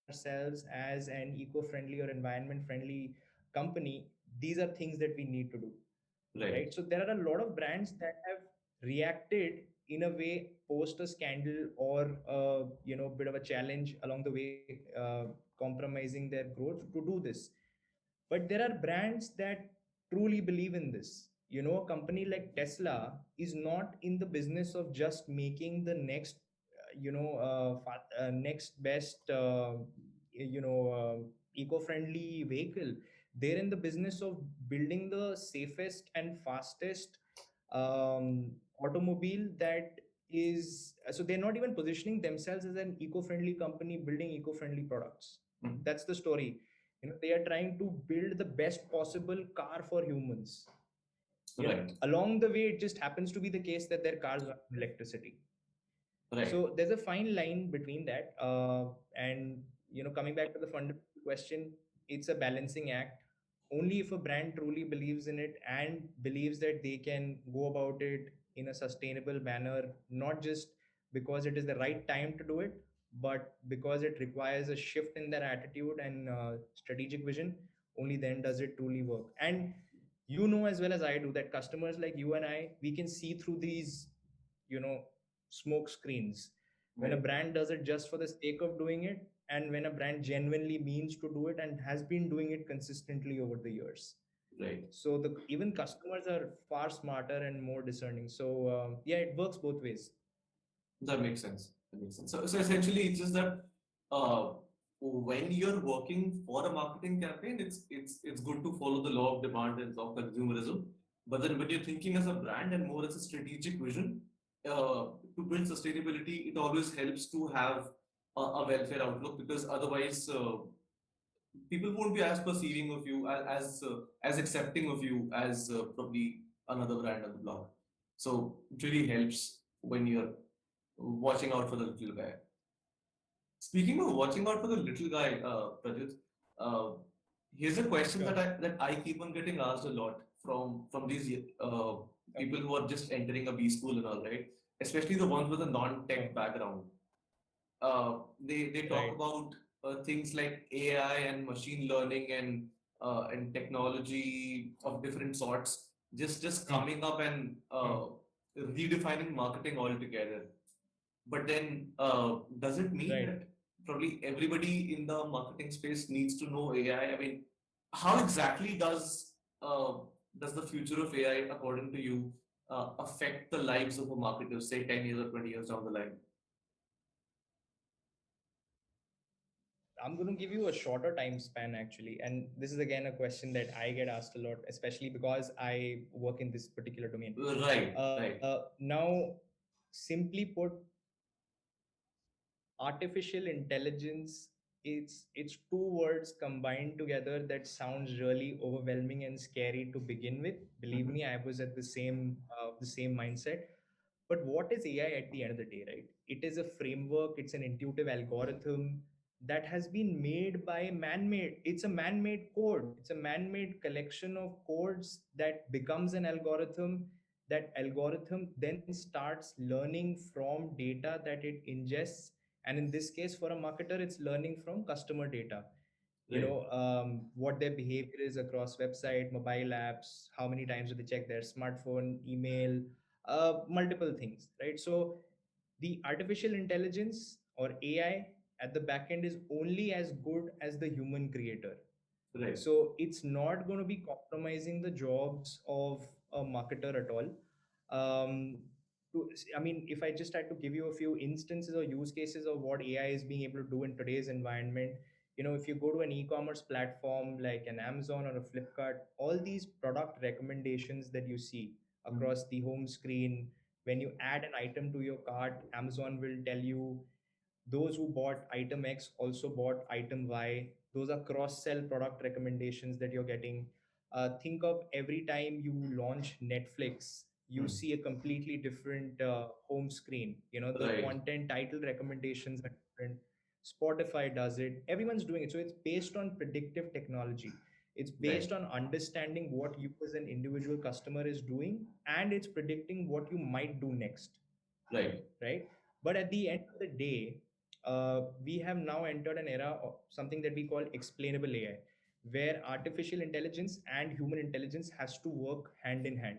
S2: ourselves as an eco-friendly or environment friendly company, these are things that we need to do, right?
S1: right,
S2: So there are a lot of brands that have reacted in a way post a scandal or bit of a challenge along the way, compromising their growth to do this. But there are brands that truly believe in this. A company like Tesla is not in the business of just making the next next best eco-friendly vehicle. They're in the business of building the safest and fastest automobile that is, so they're not even positioning themselves as an eco-friendly company building eco-friendly products.
S1: Mhm.
S2: That's the story. They are trying to build the best possible car for humans.
S1: Right,
S2: Along the way, it just happens to be the case that their cars run on electricity.
S1: right,
S2: So there's a fine line between that, and coming back to the fundamental question, it's a balancing act. Only if a brand truly believes in it and believes that they can go about it in a sustainable manner, not just because it is the right time to do it, but because it requires a shift in their attitude and strategic vision, only then does it truly work. And as well as I do that customers like you and I, we can see through these you know smoke screens when a
S1: right,
S2: brand does it just for the sake of doing it, and when a brand genuinely means to do it and has been doing it consistently over the years.
S1: right.
S2: So the even customers are far smarter and more discerning. So yeah, it works both ways.
S1: That makes sense. That makes sense. So essentially, it's just that uh, when you're working for a marketing campaign, it's good to follow the law of demand and of consumerism. But then when you're thinking as a brand and more as a strategic vision, to build sustainability, it always helps to have a welfare outlook, because otherwise, people won't be as perceiving of you, as accepting of you as probably another brand on the block. So it really helps when you're watching out for the little guy. Speaking of watching out for the little guy, Prajit, uh, here's a question
S2: Sure.
S1: that I keep on getting asked a lot from these people
S2: Okay.
S1: who are just entering a B school and all, right? Especially the ones with a non-tech
S2: Sure.
S1: background. They talk
S2: Right.
S1: about things like AI and machine learning and and technology of different sorts just
S2: Hmm.
S1: coming up and
S2: Hmm.
S1: redefining marketing altogether. But then, does it mean
S2: Right.
S1: that probably everybody in the marketing space needs to know AI? I mean, how exactly does the future of AI, according to you, affect the lives of a marketer, say 10 years or 20 years down the line?
S2: I'm going to give you a shorter time span actually. And this is again a question that I get asked a lot, especially because I work in this particular domain.
S1: Right, right,
S2: Now, simply put, artificial intelligence, it's two words combined together that sounds really overwhelming and scary to begin with. Believe
S1: mhm,
S2: me, I was at the same mindset. But what is AI at the end of the day, right? It is a framework, it's an intuitive algorithm that has been made by man-made. It's a man-made code. It's a man-made collection of codes that becomes an algorithm. That algorithm then starts learning from data that it ingests, and in this case for a marketer it's learning from customer data.
S1: right,
S2: What their behavior is across website, mobile apps, how many times do they check their smartphone, email, multiple things, right? So the artificial intelligence or AI at the back end is only as good as the human creator.
S1: right.
S2: So it's not going to be compromising the jobs of a marketer at all. um, I mean, if I just had to give you a few instances or use cases of what AI is being able to do in today's environment, if you go to an e-commerce platform like an Amazon or a Flipkart, all these product recommendations that you see
S1: Mhm,
S2: across the home screen, when you add an item to your cart, Amazon will tell you those who bought item X also bought item Y. Those are cross sell product recommendations that you're getting. Think of every time you launch Netflix, you
S1: mhm.
S2: see a completely different home screen. The
S1: Right,
S2: content title recommendations are different. Spotify does it. Everyone's doing it. So it's based on predictive technology. It's
S1: right,
S2: based on understanding what you as an individual customer is doing, and it's predicting what you might do next,
S1: right,
S2: right? But at the end of the day, we have now entered an era of something that we call explainable AI, where artificial intelligence and human intelligence has to work hand in hand.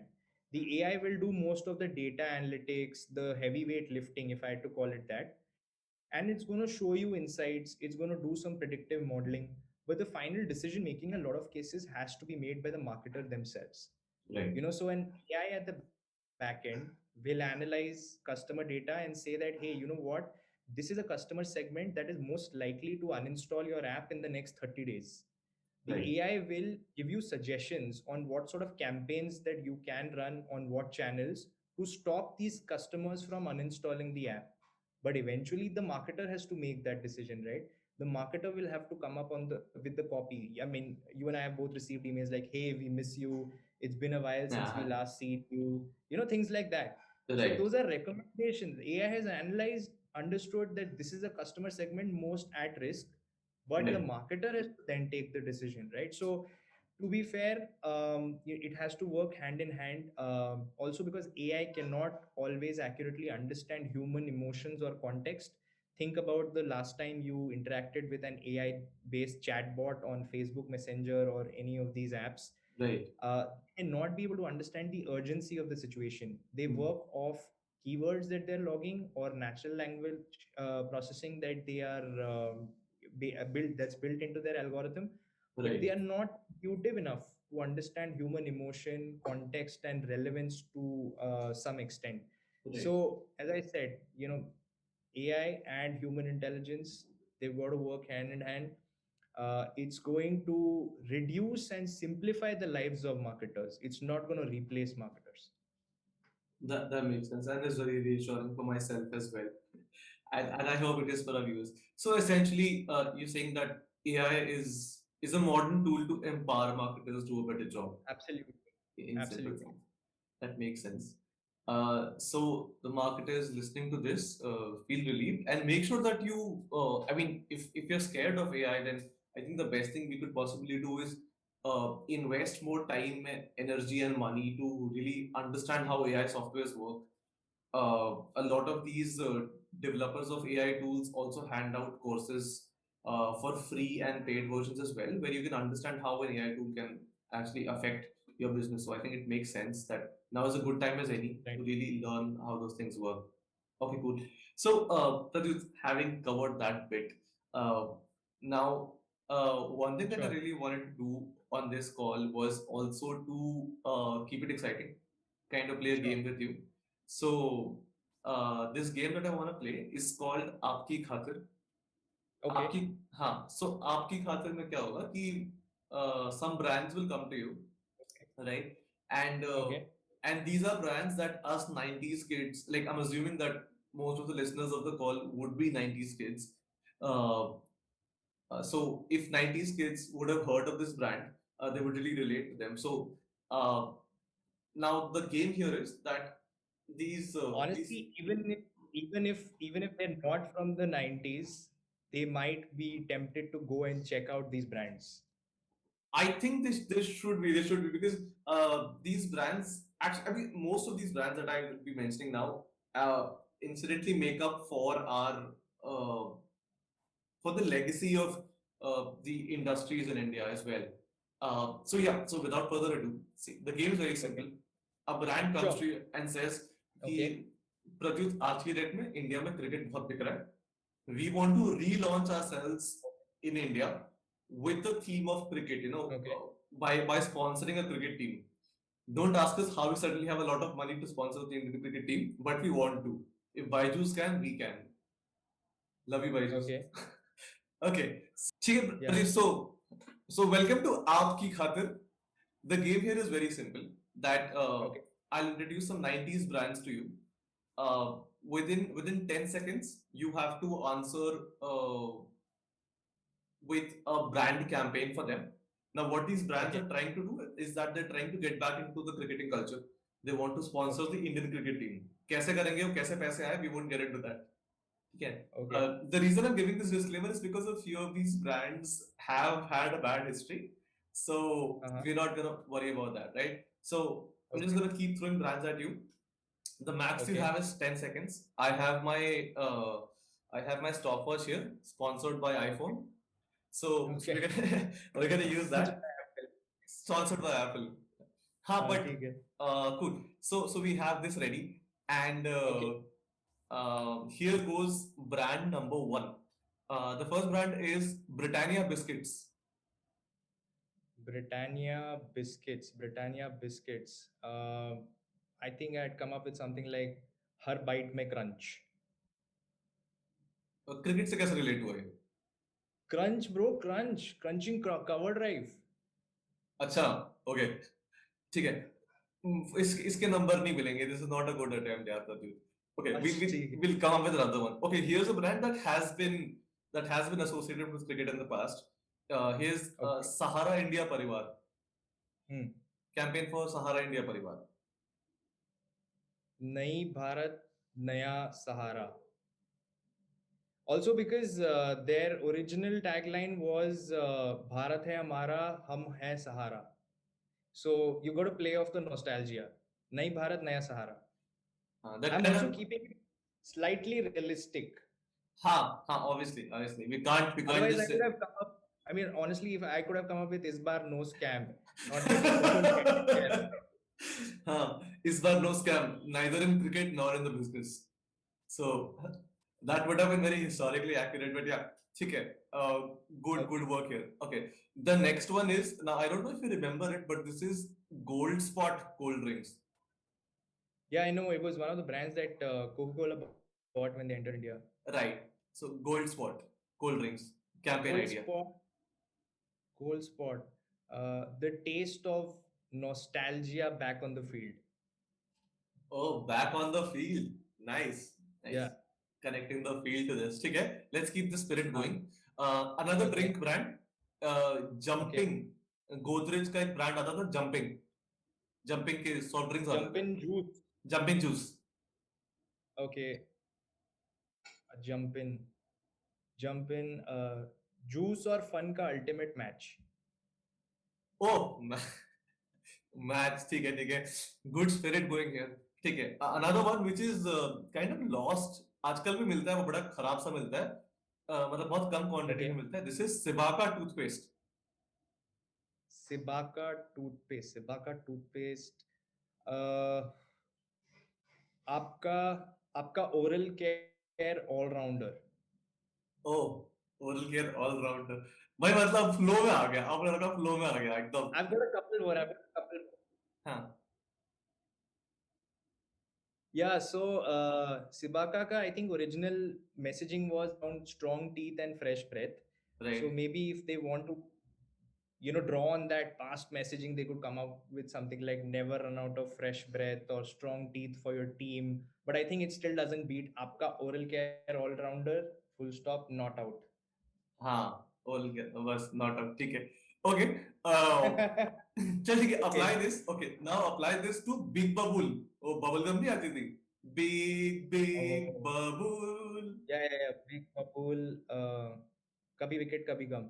S2: The AI will do most of the data analytics, the heavyweight lifting, if I had to call it that, and it's going to show you insights. It's going to do some predictive modeling, but the final decision making, a lot of cases, has to be made by the marketer themselves.
S1: right,
S2: So an AI at the back end will analyze customer data and say that, hey, you know what, this is a customer segment that is most likely to uninstall your app in the next 30 days. The
S1: right,
S2: AI will give you suggestions on what sort of campaigns that you can run on what channels to stop these customers from uninstalling the app. But eventually the marketer has to make that decision, right? The marketer will have to come up on the with the copy. I mean, you and I have both received emails like, hey, we miss you, it's been a while since we
S1: yeah,
S2: last seen you, things like that. So
S1: right,
S2: those are recommendations. AI has analyzed, understood that this is a customer segment most at risk, but the
S1: right,
S2: marketer has to then take the decision, right? So to be fair, it has to work hand in hand, also because AI cannot always accurately understand human emotions or context. Think about the last time you interacted with an AI based chatbot on Facebook Messenger or any of these apps.
S1: right.
S2: They cannot be able to understand the urgency of the situation. They
S1: Mhm,
S2: work off keywords that they're logging or natural language processing that they are built that's built into their algorithm, but they
S1: right,
S2: are not intuitive enough to understand human emotion, context, and relevance to some extent.
S1: right.
S2: So, as I said, AI and human intelligence, they've got to work hand in hand. It's going to reduce and simplify the lives of marketers. It's not going to replace marketers.
S1: That makes sense, and is very reassuring for myself as well. And I hope it is for our viewers. So essentially, you're saying that AI is a modern tool to empower marketers to do a better job
S2: Absolutely.
S1: in simple
S2: Absolutely.
S1: things. That makes sense. So the marketers listening to this feel relieved and make sure that you. I mean, if you're scared of AI, then I think the best thing we could possibly do is invest more time, energy, and money to really understand how AI softwares work. A lot of these developers of AI tools also hand out courses for free and paid versions as well, where you can understand how an AI tool can actually affect your business. So I think it makes sense that now is a good time as any
S2: Right.
S1: to really learn how those things work. Okay, cool. So, Pradyut, having covered that bit, uh, now one thing that I
S2: Sure.
S1: really wanted to do on this call was also to keep it exciting, kind of play a
S2: Sure.
S1: game with you. So, this game that I want to play is called Aapki Khatir.
S2: Okay.
S1: आपकी हाँ so आपकी खातिर में क्या होगा कि some brands will come to you, right? And
S2: Okay.
S1: and these are brands that us 90s kids, like I'm assuming that most of the listeners of the call would be 90s kids. Uh, so if 90s kids would have heard of this brand, they would really relate to them. So uh, now the game here is that these
S2: Honestly, even if they're not from the 90s, they might be tempted to go and check out these brands.
S1: I think this should be because these brands actually, I mean, most of these brands that I will be mentioning now incidentally make up uh, for the legacy of the industries in India as well. So yeah, so without further ado, see, the game is very simple.
S2: Okay.
S1: A brand comes to
S2: Sure.
S1: you and says कि
S2: Okay.
S1: प्रत्युत आज की date में India में cricket बहुत बिक रहा है. We want to relaunch ourselves in India with the theme of cricket,
S2: Okay.
S1: by sponsoring a cricket team. Don't ask us how we suddenly have a lot of money to sponsor the Indian cricket team, but we want to. If Byju's can, we can. Love you, Byju's.
S2: Okay.
S1: Okay. ठीक है,
S2: Yeah.
S1: Pradeep, so welcome to Aapki Khatir. The game here is very simple. That
S2: Okay.
S1: I'll introduce some 90s brands to you. Uh, within 10 seconds, you have to answer with a brand campaign for them. Now, what these brands
S2: Okay.
S1: are trying to do is that they're trying to get back into the cricketing culture. They want to sponsor the
S2: Okay.
S1: Indian cricket team. कैसे करेंगे वो कैसे पैसे आए? We won't get into that. ठीक है.
S2: Okay.
S1: The reason I'm giving this disclaimer is because a few of these brands have had a bad history, so
S2: Uh-huh.
S1: we're not gonna worry about that, right? So I'm just
S2: Okay.
S1: gonna keep throwing brands at you. The max you
S2: Okay.
S1: have is 10 seconds. Uh, I have my stopwatch here, sponsored by iPhone. So we're
S2: Okay.
S1: gonna we're gonna use that. Sponsored by Apple. हाँ, but
S2: ठीक है.
S1: cool. So we have this ready, and
S2: Okay.
S1: here goes brand number one. The first brand is Britannia biscuits.
S2: Britannia biscuits. Britannia biscuits. I think I'd come up with something like her bite में crunch.
S1: Cricket से कैसे relate हुआ ये?
S2: Crunch, bro. Crunch. Crunching cover drive.
S1: अच्छा, okay, ठीक है. इसके number नहीं मिलेंगे. This is not a good attempt, यार प्रदीप. Okay,
S2: अच्छा ठीक है.
S1: we'll come up with another one. Okay, here's a brand that has been associated with cricket in the past. Here's
S2: Okay.
S1: Sahara India Parivar.
S2: Hmm.
S1: Campaign for Sahara India Parivar.
S2: नई भारत नया सहारा. Also because their original tagline was Bharat है हमारा हम है सहारा. So you got to play off the nostalgia. नई भारत नया सहारा.
S1: That
S2: I'm
S1: kind
S2: also
S1: of
S2: keeping it slightly realistic.
S1: obviously we can't
S2: Otherwise, I
S1: just say
S2: could have come up. I mean, honestly, if I could have come up with "Is bar no scam," not getting don't get scared.
S1: इस बार no scam, neither in cricket nor in the business. So that would have been very historically accurate, but yeah, ठीक है. Good
S2: Okay.
S1: work here. Okay, the next one is, now I don't know if you remember it, but this is Gold Spot cold drinks.
S2: Yeah, I know it was one of the brands that Coca-Cola bought when they entered India.
S1: Right. So Gold Spot cold drinks campaign
S2: Gold
S1: idea.
S2: Spot, Gold Spot. The taste of nostalgia back on the field.
S1: Oh, back on the field. Nice.
S2: Yeah.
S1: Connecting the field to this. ठीक है. Let's keep the spirit
S2: हाँ.
S1: going. Another
S2: Okay.
S1: drink brand, Jumping. Godrej का एक brand आता था Jumping. Jumping के soft drinks आते थे.
S2: Jumpin juice.
S1: Jumping juice.
S2: Okay. Jumpin. Jumpin. Juice और fun का ultimate match.
S1: Oh, match. ठीक है. Good spirit going here. ठीक है. Another one which is kind of lost. आजकल भी मिलता है, वो बड़ा खराब सा मिलता है. मतलब बहुत कम क्वांटिटी में
S2: Okay.
S1: मिलता है. This is सिबाका toothpaste.
S2: Sibaka toothpaste. Sibaka toothpaste. Uh, आपका आपका oral care all rounder.
S1: ओ, ओरल केयर ऑलराउंडर. भाई मतलब फ्लो में आ गया, आपने लगा फ्लो में आ गया एकदम.
S2: I've got a couple more. I've got a couple.
S1: हाँ.
S2: Yeah, so Sibaka ka, I think original messaging was around strong teeth and fresh breath. So
S1: right.
S2: maybe if they want to, draw on that past messaging, they could come up with something like never run out of fresh breath or strong teeth for your team. But I think it still doesn't beat Apka oral care all rounder, full stop, not out.
S1: हाँ, oral care बस not up. ठीक है. Okay.
S2: Okay.
S1: चल ठीक है, apply this. Okay, now apply this to big Babool. वो bubble gum नहीं आती थी? Big big
S2: Oh,
S1: Babool.
S2: yeah. Big Papul, Kabhi Wicket, Kabhi Gum.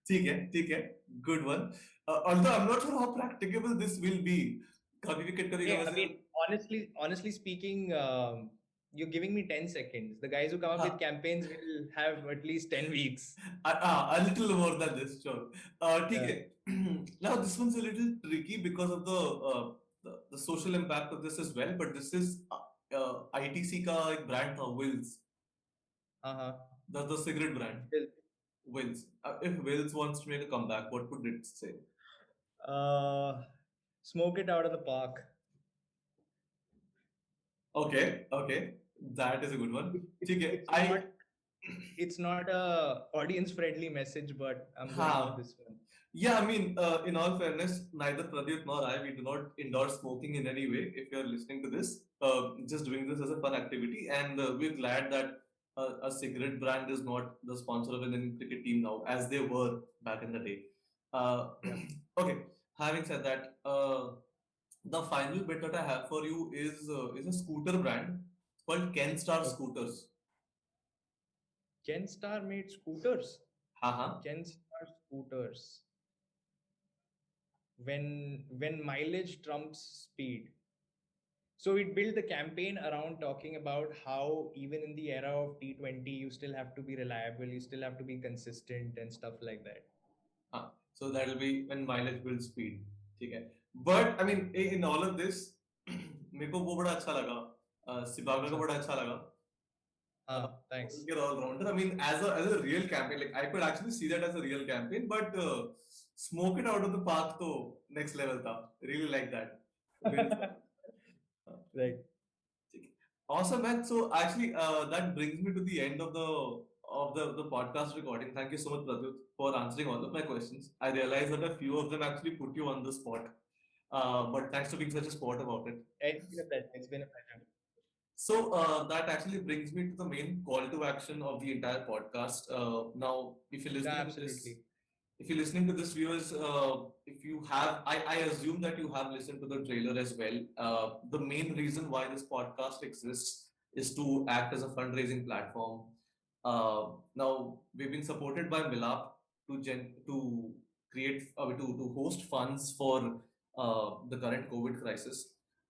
S1: ठीक है, ठीक है. Good one. Although I am not sure how practicable this will be. कभी wicket करेगा
S2: Hey, I
S1: वैसे.
S2: mean, honestly speaking, you're giving me 10 seconds. The guys who come up with
S1: हाँ.
S2: campaigns will have at least 10 weeks.
S1: A little more than this, sure. ठीक
S2: Yeah.
S1: है. Now this one's a little tricky because of the social impact of this as well. But this is ITC का एक brand था, Wills.
S2: Uh-huh.
S1: The cigarette brand,
S2: Well,
S1: Wills. If Wills wants to make a comeback, what would it say?
S2: Uh, smoke it out of the park.
S1: Okay, okay, that is a good one.
S2: It's
S1: ठीक है.
S2: it's not it's not a audience friendly message, but I'm going with
S1: हाँ.
S2: this one.
S1: Yeah, I mean, in all fairness, neither Pradeep nor I, we do not endorse smoking in any way. If you're listening to this, just doing this as a fun activity, and we're glad that a cigarette brand is not the sponsor of an Indian cricket team now, as they were back in the day. Uh,
S2: Yeah.
S1: okay. Having said that, the final bit that I have for you is a scooter brand called Kenstar
S2: Okay.
S1: Scooters.
S2: Kenstar made scooters.
S1: हाँ हाँ.
S2: Kenstar scooters. When mileage trumps speed. So it built the campaign around talking about how even in the era of T20, you still have to be reliable, you still have to be consistent and stuff like that.
S1: हाँ. So that will be when mileage builds speed. ठीक है. But I mean, in all of this, मेरे को वो बड़ा अच्छा लगा. सिबागा का
S2: Acha.
S1: बड़ा अच्छा लगा.
S2: Thanks.
S1: You're all rounder. I mean, as a real campaign, like I could actually see that as a real campaign. But smoke it out of the park, तो next level था. Really like that. Will.
S2: Right.
S1: Awesome, man. So actually, that brings me to the end of the podcast recording. Thank you so much, Pradyut, for answering all of my questions. I realize that a few of them actually put you on the spot, but thanks for being such a sport about it.
S2: It's been a pleasure. It's been a pleasure.
S1: So that actually brings me to the main call to action of the entire podcast. Now, if you're
S2: Yeah,
S1: listening to this,
S2: absolutely.
S1: if you're listening to this, viewers, if you have, I assume that you have listened to the trailer as well. The main reason why this podcast exists is to act as a fundraising platform. Now, we've been supported by Milap to create to host funds for the current COVID crisis.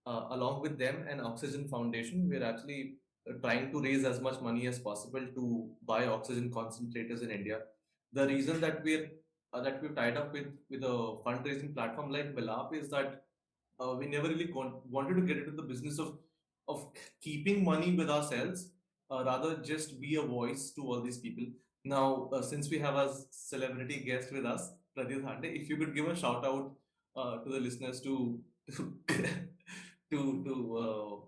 S1: Along with them and Oxygen Foundation, we're actually trying to raise as much money as possible to buy oxygen concentrators in India. The reason that we've tied up with a fundraising platform like Velap is that we never really wanted to get into the business of keeping money with ourselves, rather just be a voice to all these people. Now, since we have a celebrity guest with us, Pradeep Hande, if you could give a shout out to the listeners to to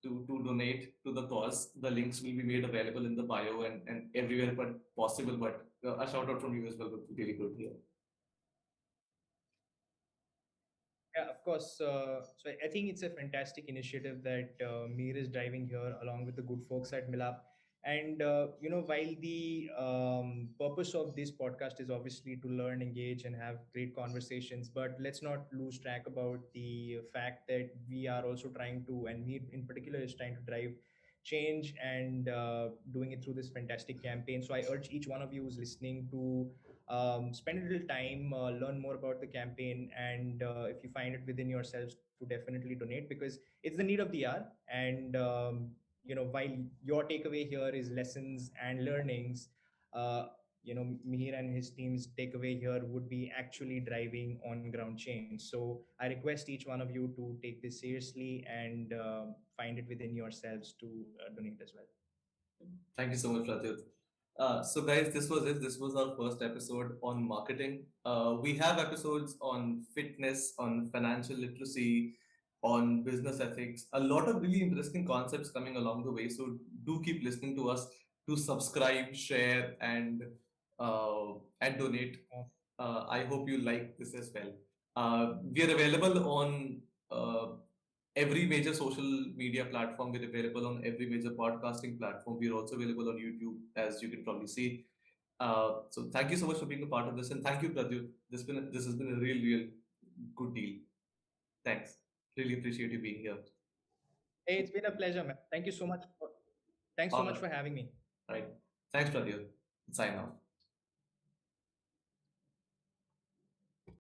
S1: to donate to the cause. The links will be made available in the bio and everywhere but possible. But a shout out from you as well would be really good here.
S2: Yeah, of course. So I think it's a fantastic initiative that Mir is driving here along with the good folks at Milap. And, while the purpose of this podcast is obviously to learn, engage, and have great conversations, but let's not lose track about the fact that we are also trying to, and Mir in particular is trying to drive change and doing it through this fantastic campaign. So I urge each one of you who's listening to spend a little time, learn more about the campaign, and if you find it within yourselves to definitely donate because it's the need of the hour. And while your takeaway here is lessons and learnings, uh, Mihir and his team's takeaway here would be actually driving on ground change. So I request each one of you to take this seriously and find it within yourselves to donate as well.
S1: Thank you so much, Pratyut. So, guys, this was it. This was our first episode on marketing. We have episodes on fitness, on financial literacy, on business ethics. A lot of really interesting concepts coming along the way. So, do keep listening to us. Do subscribe, share, and donate. I hope you like this as well. We are available on every major social media platform. We're available on every major podcasting platform. We're also available on YouTube, as you can probably see. So thank you so much for being a part of this, and thank you, Pradyut. This has been a real good deal. Thanks. Really appreciate you being here.
S2: Hey, it's been a pleasure, man. Thanks so much
S1: All
S2: for having me.
S1: right. Thanks, Pradyut. Sign off.